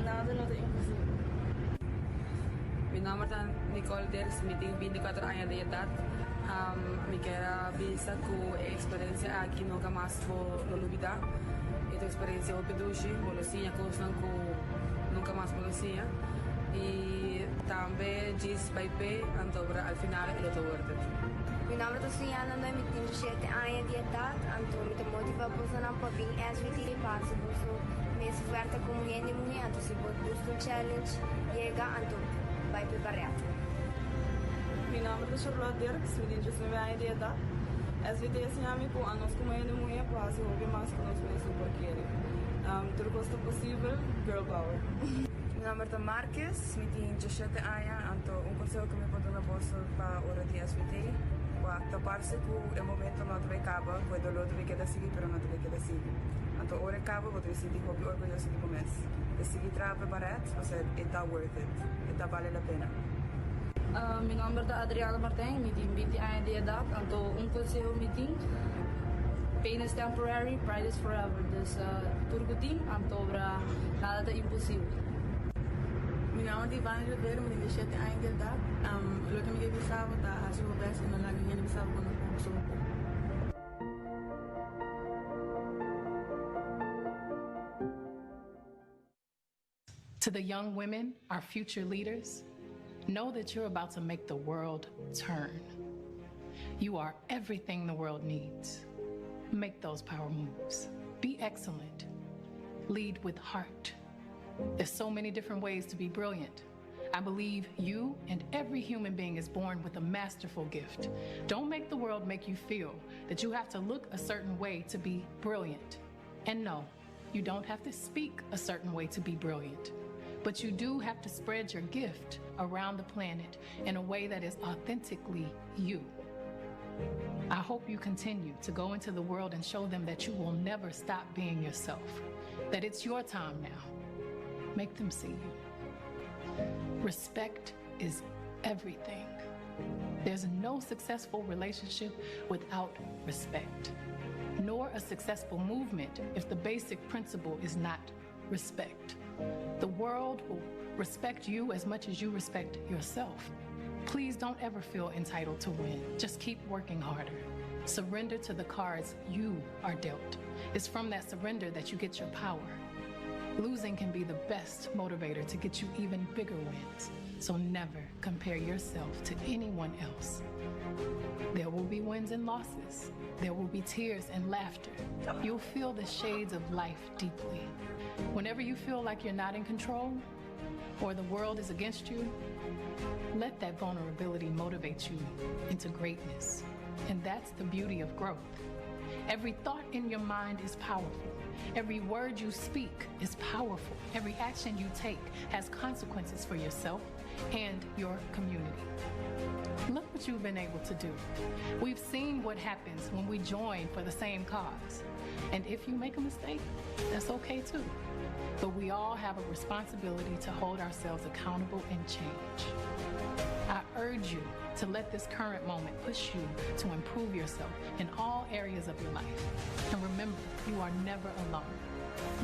nada no es imposible. Mi nombre es Nicole Ders, me tengo 24 años de edad. Me quiero visa con experiencia aquí nunca más por olvidar. Esta experiencia o peduche, bolosina, cosas com nunca más policía y también diz by pay antobra al final el otro word. Mi nombre es Susana, eu me tenho 7 anos de idade, então me motiva a para vir SVT passo, me esforço como mulher e mulher, então se vou buscar challenge, chega, então vai preparar. Mi nombre es Charlotte Dirks, me tenho 19 anos de idade. SVT ensiname com anos como mulher e mulher, para se ouvir mais com nós mesmos porque tudo custa possível, girl power. Mi nombre es Marques, me tenho 17 anos, então conselho que me pode dar bolsa para a hora de SVT, para tapar-se que o momento não vai acabar, o dolor vai quedar seguir, mas não vai quedar seguir. Então a hora acaba, vou ter sentir como orgulhoso de começo. De seguir trabalhando para isso, está worth it, está vale a pena. Mi nombre es Adriana Martin, me tenho 20 anos de idade, então conselho me tenho pain is temporary, pride is forever. Dus turgutin, antobra nada é impossível. Mi nombre es Iván Rivero, me tengo 17 años de edad. Lo que me quedé sábado está a su vez en la línea de sábado con el grupo. To the young women, our future leaders, know that you're about to make the world turn. You are everything the world needs. Make those power moves. Be excellent. Lead with heart. There's so many different ways to be brilliant. I believe you and every human being is born with a masterful gift. Don't make the world make you feel that you have to look a certain way to be brilliant. And no, you don't have to speak a certain way to be brilliant. But you do have to spread your gift around the planet in a way that is authentically you. I hope you continue to go into the world and show them that you will never stop being yourself, that it's your time now. Make them see you. Respect is everything. There's no successful relationship without respect, nor a successful movement if the basic principle is not respect. The world will respect you as much as you respect yourself. Please don't ever feel entitled to win. Just keep working harder. Surrender to the cards you are dealt. It's from that surrender that you get your power. Losing can be the best motivator to get you even bigger wins. So never compare yourself to anyone else. There will be wins and losses. There will be tears and laughter. You'll feel the shades of life deeply. Whenever you feel like you're not in control or the world is against you, let that vulnerability motivate you into greatness. And that's the beauty of growth. Every thought in your mind is powerful. Every word you speak is powerful. Every action you take has consequences for yourself and your community. Look what you've been able to do. We've seen what happens when we join for the same cause. And if you make a mistake, that's okay too. But we all have a responsibility to hold ourselves accountable and change. I urge you to let this current moment push you to improve yourself in all areas of your life. And remember, you are never alone.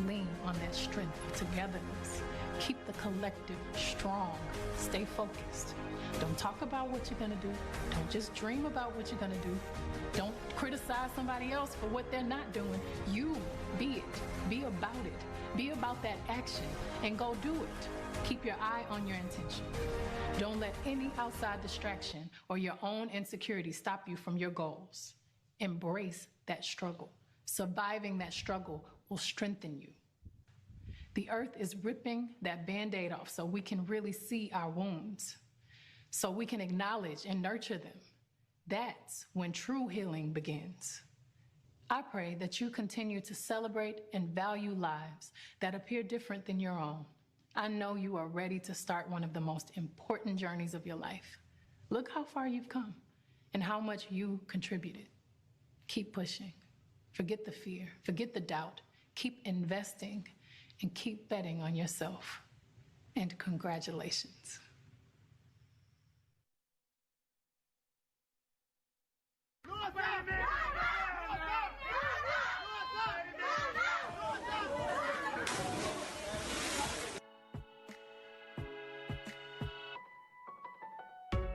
Lean on that strength of togetherness. Keep the collective strong. Stay focused. Don't talk about what you're gonna do. Don't just dream about what you're gonna do. Don't criticize somebody else for what they're not doing. You be it. Be about it. Be about that action and go do it. Keep your eye on your intention. Don't let any outside distraction or your own insecurity stop you from your goals. Embrace that struggle. Surviving that struggle will strengthen you. The earth is ripping that Band-Aid off so we can really see our wounds, so we can acknowledge and nurture them. That's when true healing begins. I pray that you continue to celebrate and value lives that appear different than your own. I know you are ready to start one of the most important journeys of your life. Look how far you've come and how much you contributed. Keep pushing. Forget the fear, forget the doubt. Keep investing and keep betting on yourself. And congratulations.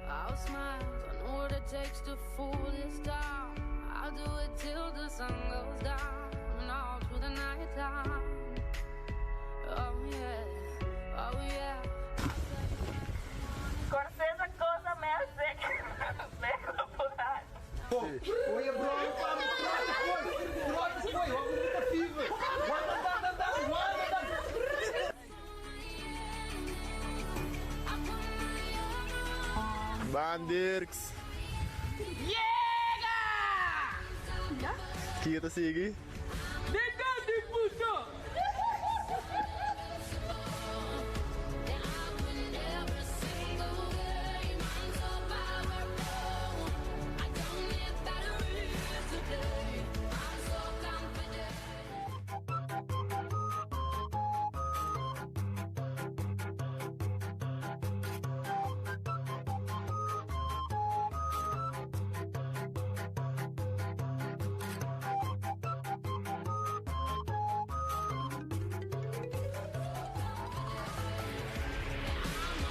I'll smile, I know what it takes to fool this town. I'll do it till the sun goes down and all through the night time. Oh yeah, oh yeah. Corteza cosa merce. Lego pular. Oi, bro, Bandirks. Llega! Kita sige. Dekat di puto.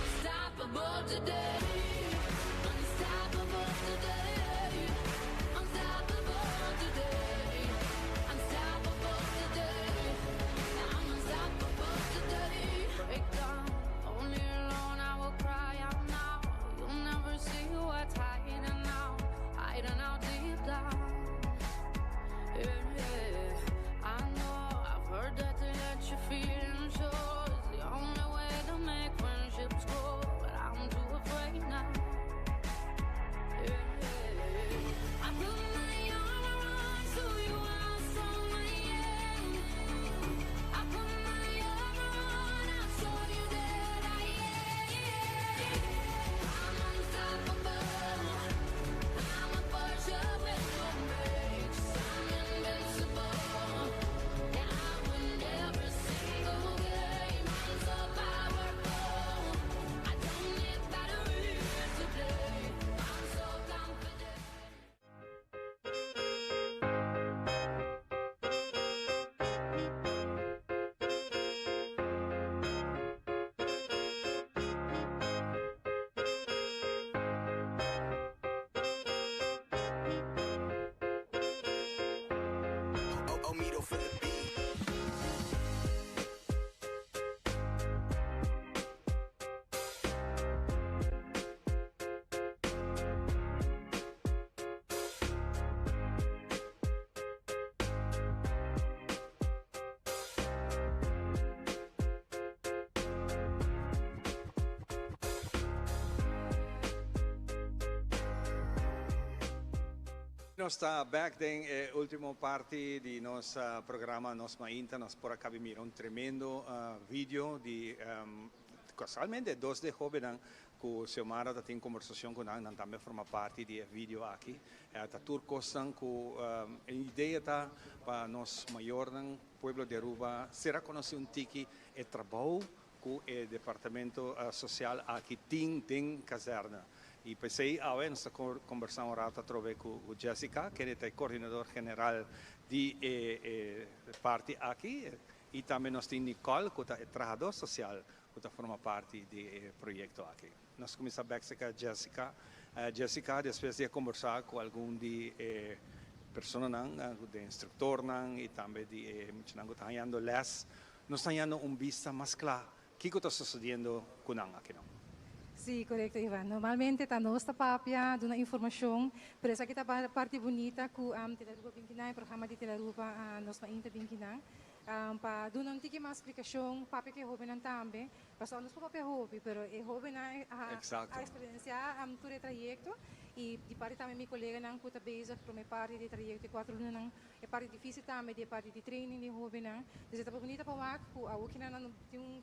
Unstoppable today. Unstoppable today. Unstoppable today. Unstoppable today. I'm unstoppable today. Break down, only alone I will cry out now. You'll never see what's hiding out, hiding out deep down. Yeah, yeah. I know I've heard that to let you feel and show is the only way to make friendships grow, but I'm too afraid now. Yeah, yeah. I put my armor on so you are strong I am. I put my armor on, I'll show you that I am. I'm unstoppable. I'm a Porsche with no brakes. I'm invincible. Yeah, I win every single game. I'm so powerful. I don't need batteries to play. I'm so confident. Omido for the beat. Nostra back ding ultimo parte di nostro programma Nos Mainta, nos por acá mira un tremendo video di casualmente, dois de jovens que o Xiomara tem conversação com nós, também forma parte do vídeo aqui. Está tudo costando que a ideia está para nós maiores, pueblo de Aruba, será conhecido um tiki e trabalho com o departamento social aqui tem caserna. E pensei, nós estamos conversando agora com Jessica, que é coordenador geral de parte aqui, e também nós temos Nicole, que é trabalhador social, que forma parte do projeto aqui. Nós começamos a Jessica. Jessica, depois de conversar com algum de pessoas, de instrutor, e também de que estão dando les, nós estamos dando vista mais clara. O que está sucedendo com nós aqui? Sim, correto, Ivan. Normalmente, a nossa papia dá informação, mas essa aqui é a parte bonita que o Telaruba Binkinang, o programa de Telaruba, nós ainda Binkinang, para dar um pouquinho mais explicação, papia que é jovem também, para nós papia jovem, mas é jovem a experiência todo o trajeto, e de parte também meu colega não puta base para minha parte de trajeto de 4 anos não é parte difícil também de parte de training de jovem não, então é bonita para o que a outra não tem uma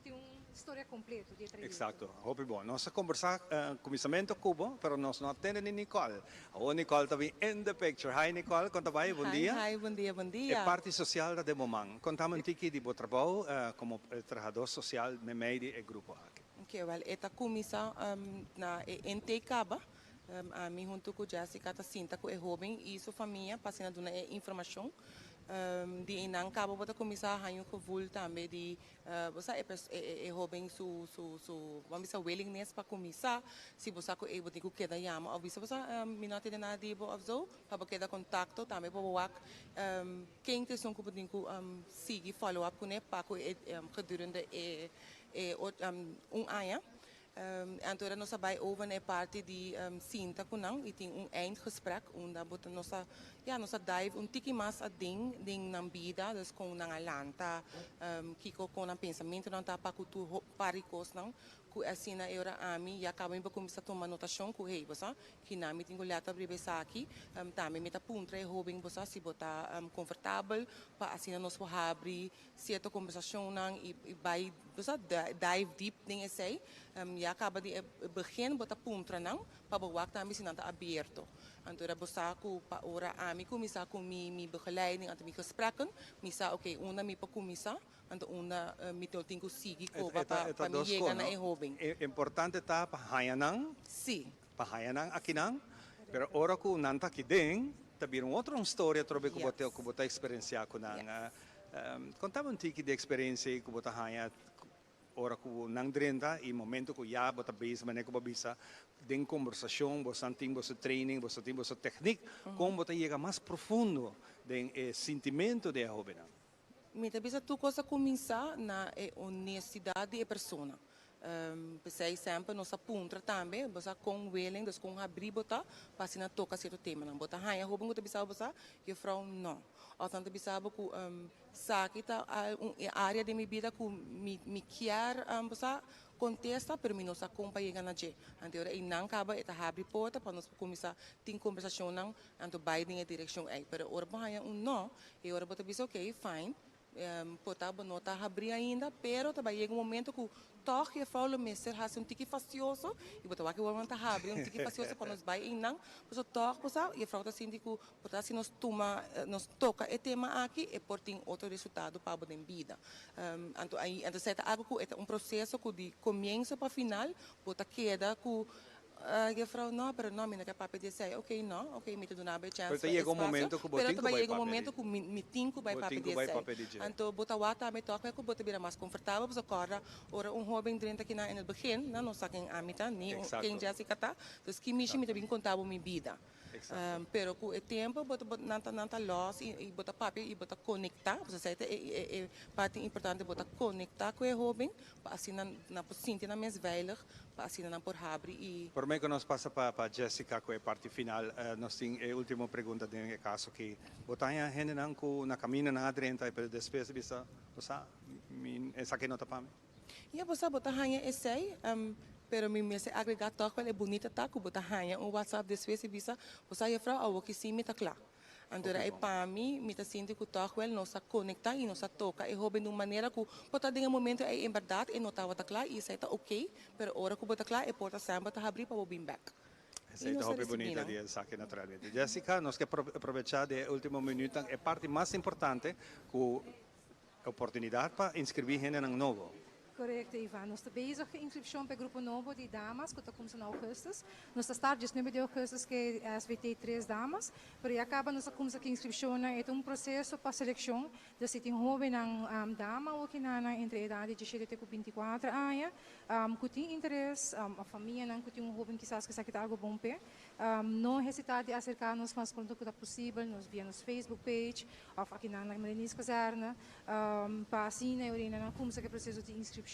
história completa de trajeto. Exato, muito bom. Nós conversamos começamento Cuba, mas nós não temos Nicole. A Nicole também in the picture. Hi Nicole, conta bem, bom dia. Hi, bom dia, bom dia. É parte social da Demomang. Contamos um pouquinho de trabalho como trabalhador social no meio do grupo aqui. Ok, well, esta comissão na NT Caba. A mim junto com Jessica tá sinta com é jovem e sua família passando dando informação de inang cabo bota começar a com vul também de você é jovem vamos dizer willingness para começar se você com é botico que da chama ou você minute de nada de bozo para que da contato também para o quem tem som com botico siga follow up com é para gedurende ano Então, nós vamos over na parte de cinta com não e tem eindgesprek onde bota nossa dive tiki mais a ding na vida das com na alanta kiko com na pensamento não tá para cultura paricos não que assim na era ami já acabam para começar a tomar notação com rei você que na me tenho lata bribesa aqui também me tá punta é hobby você se botar confortável para assim nós vamos abrir certa conversação não e vai você dive deep nem esse já acaba de begin botar punta não para o waktu também se não tá aberto então você com para ora ami começar com mi begeleiding atau mi gesprekken misa okay una mi para começar então una mi tenho que seguir com para me chegar na hobby importante tá para hayanang sim para hayanang aqui não pero ora que nanta aqui dentro também outra história trobe que botar experienciar com nang contava um pouquinho de experiência que botar haya ora que nang drenta e momento que já botar base mané que babisa den conversação você tem você training você tem você técnica como botar chega mais profundo den sentimento de jovem me também tu coisa começar na honestidade da pessoa pensei sempre nossa ponta também você com willing das com abrir botar para se não toca certo tema não botar hanya robong tu bisa você que frau não ou tanto bisa que sabe que a área de minha vida que me quer você contesta pero me nos acompanha na je então e não acaba eta abrir porta para nós começar ter conversação não então vai em direção aí pero ora hanya não e ora botar bisa ok fine potaba não está abrir ainda pero também chega momento que toch je vrouw meester has een tikkie fastioso je moet wakker worden te hebben een tikkie fastioso para nos vai inang dus toch posa je vrouw tá sindico posa se nos toma nos toca e tema aqui e portem outro resultado para a vida então aí então certo algo que é processo que de começo para final bota queda que a vrouw não, pero não, minha capaz de dizer, ok, não, ok, me tudo na bem chance. Pero chega momento que botinho vai chega momento que me tinco vai para pedir. Então bota wata me toca que bota vira mais confortável, porque agora ora jovem drenta aqui na no begin, não nos saquem amita, nem quem já se cata, então que me também contava minha vida. Pero com o tempo bota nanta loss e bota papel e bota conectar, você sabe é parte importante bota conectar com o jovem, para assim na sentir na mais veilig, para assim na por abrir e por mim que nós passa para Jessica que é parte final nós tem a última pergunta de caso que botanya gente não com na caminho na adrenta e para depois bisa você essa que nota para mim e você bota hanya essay pero me agregar toch wel é bonita tá com bota hanya WhatsApp depois bisa você é frau ao que sim me tá claro Andora é para mim, me tá sentindo que tá well, nós tá conectar e nós tá toca e hobby de uma maneira que pode ter um momento é em verdade e não tá claro e isso tá ok, pero hora que bota claro é porta sempre tá abrir para o bem back. Essa é a hobby bonita de aqui naturalmente. Jessica, nós queremos aproveitar de último minuto é parte mais importante com a oportunidade para inscrever gente no novo. Correcto, Ivan. Nós estamos bezig com a inscrição para o grupo novo de damas, que está começando em agosto. Nós estamos just no de agosto, que é SVT 3 damas, mas acaba nós começando com a inscrição, é processo para seleção, de se tem jovem dama ou que nana entre a idade de 17 e 24 anos, que tem interesse, a família não que tem jovem que sabe que está algo bom pé, não hesitar de acercar-nos mais pronto que possível, nós via nos Facebook page, ou aqui na Marinis Caserna, para assim, né, orina, começar com o processo de inscrição.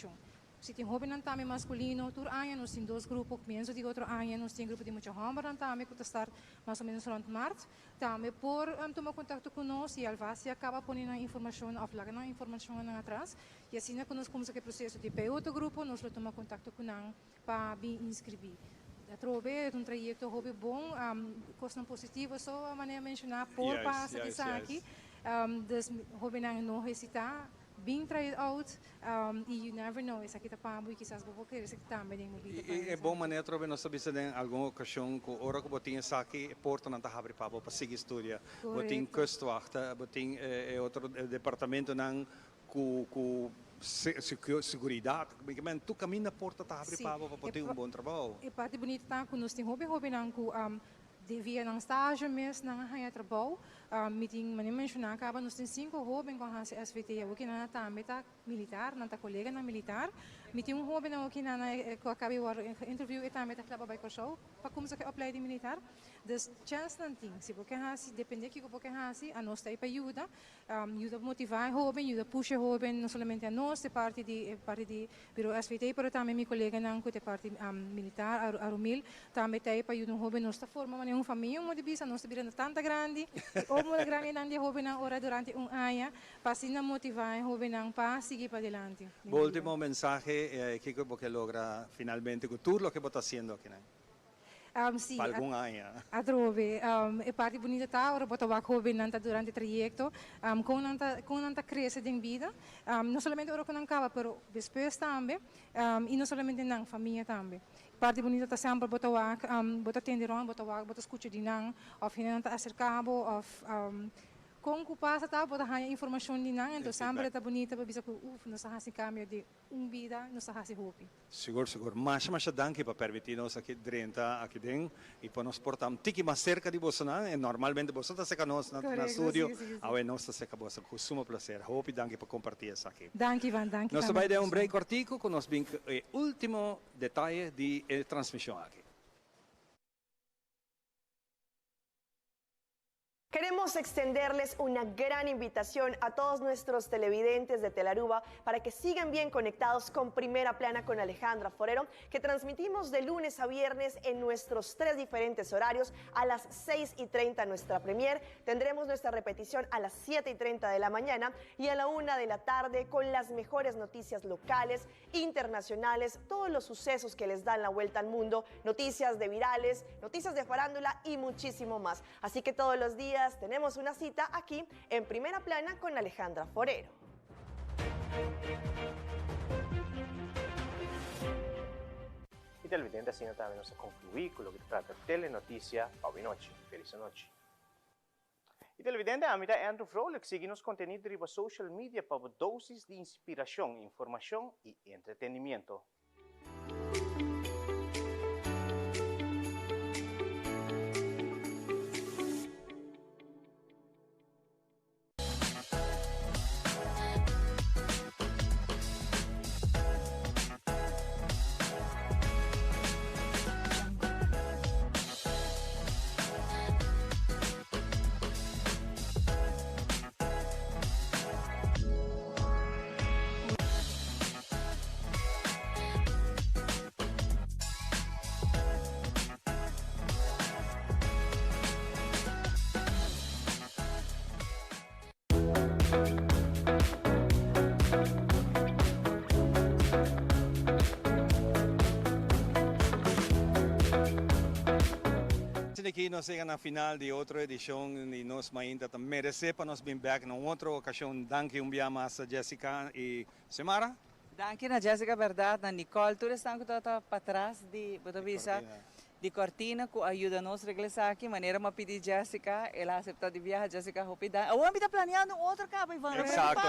Se tem jovem também masculino, tur ano nós temos dois grupos, menos de outro ano nós temos grupo de muita homem também que está mais ou menos durante março. Também por tomar contato conosco e alvasi acaba pondo a informação, aflaga a informação atrás e assim nós começamos o processo de para outro grupo nós tomamos contato com ele para bem inscrever. Trove é trajeto hobby bom, coisa positiva só a maneira mencionar por passa que está aqui, das hobby não hesitar. Being tried out, e you never know, essa aqui está para muito, quizás vou querer esse também em mobilidade. E é bom maneira trove nós sabemos em alguma ocasião que hora que botinha aqui porta não está abre para seguir história, botinha kustwacht, botinha outro departamento não com seguridade, porque tu caminha porta está abre para ter bom trabalho. E parte bonita tá que nós temos hobby não com devia não estágio mesmo não há trabalho, meeting mencionar acaba nós temos 5 jovens com a SVT, o que não está militar, não está colega na militar, meeting jovem não que não acaba o interview e também está claro para show, para começar a apply de militar, dus chance não tem, se você hasi depende que você hasi, a nós está para ajuda, ajuda motivar jovem, ajuda puxar jovem, não somente a nós de parte de biro SVT, mas também meu colega não que de parte militar, Arumil, também está para ajudar jovem nós está forma uma família muito bisa nós virando tanta grande ou muito grande não de jovem na hora durante ano para assim motivar jovem para seguir para adelante. O último mensaje que você logra finalmente com tudo o que você está fazendo aqui, né? Sim, para algum ano. A trove, é parte bonita tá, ora botar o jovem nanta durante o trajeto, com nanta cresce em vida, não somente ora com acaba, pero depois também, e não somente na família também. Parte bonita tá sempre botar tenderon, botar escuta de nang, of hinanta acercabo, of com que passa tá botar a informação de nang, então sempre tá bonita para bisa que nós hasi cambio de vida, nós hasi hopi. Seguro. Mas danke para permitir-nos aqui dentro aqui dentro e para nos portar um tique mais cerca de você, né? Normalmente você está seca nós na estúdio, agora nós está seca você, com sumo prazer. Hope danke para compartilhar isso aqui. Danke Ivan, danke. Nós vai dar break cortico com nos bem último detalhe de transmissão aqui. Queremos extenderles una gran invitación a todos nuestros televidentes de Telaruba para que sigan bien conectados con Primera Plana con Alejandra Forero, que transmitimos de lunes a viernes en nuestros 3 diferentes horarios. A las 6:30 nuestra premier, tendremos nuestra repetición a las 7:30 de la mañana y a la 1 de la tarde con las mejores noticias locales, internacionales, todos los sucesos que les dan la vuelta al mundo, noticias de virales, noticias de farándula y muchísimo más. Así que todos los días tenemos una cita aquí en Primera Plana con Alejandra Forero. E televidente, assim também nós concluímos com o que trata telenotícia para noite. Feliz noite. E televidente, a minha é Andrew Froelich, siga nos conteúdos de social media para doses de inspiração, informação e entretenimento. aqui nós chegamos na final de outra edição de Nos Mainta. Merece para nós vir back na outra ocasião. Danke mais a Jessica e Semara. Danke na Jessica, verdade, na Nicole. Tudo está para trás de Botavisa. De Cortina, que ajuda nós a regressar aqui, maneira de pedir Jessica, ela aceitou de viajar, Jessica Hopida. O homem está planeando outro cabo, Ivan. Exato.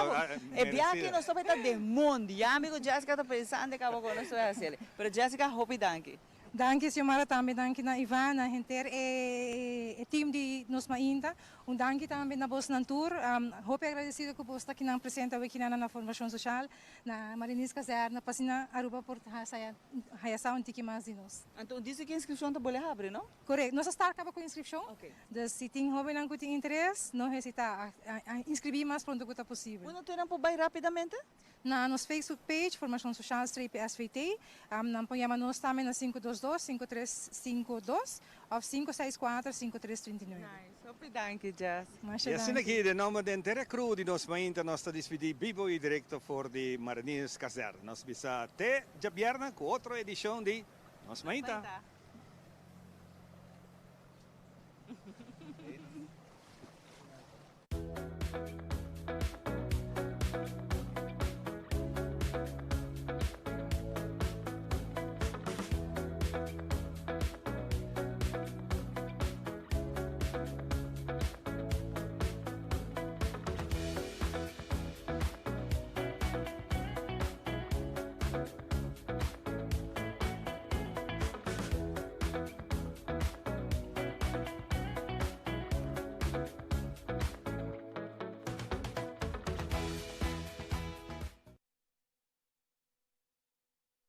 É viagem que nós estamos de mundo. E amigo Jessica está pensando que cabo com nós vai fazer. Mas Jessica Hopida aqui. Danke, Senhora, também danke na Ivana, Henter, e time de Nos Mainta. Danke também na Boss Nantur. Hope agradecido que você está aqui na presente aqui na formação social, na Marinis Caserna, passina Aruba por Hayasa Tiki mais de nós. Então, disse que a inscrição está boa abre, não? Correto. Nós estamos acabando com a inscrição. Ok. Então, se tem jovem que tem interesse, não hesita a inscrever mais pronto que possível. Não tem tempo bem rapidamente? Na nossa Facebook page, Formação Social SVT, apoiamos nós também na 522-5352 ou 564-5339. Nice. Obrigado, danke, Jess. E assim aqui, de nome da inteira crew de Nos Mainta, nós estamos despedindo vivo e direto for de Marinis Caserna. Nós bisa até Jabierna com outra edição de Nos Mainta.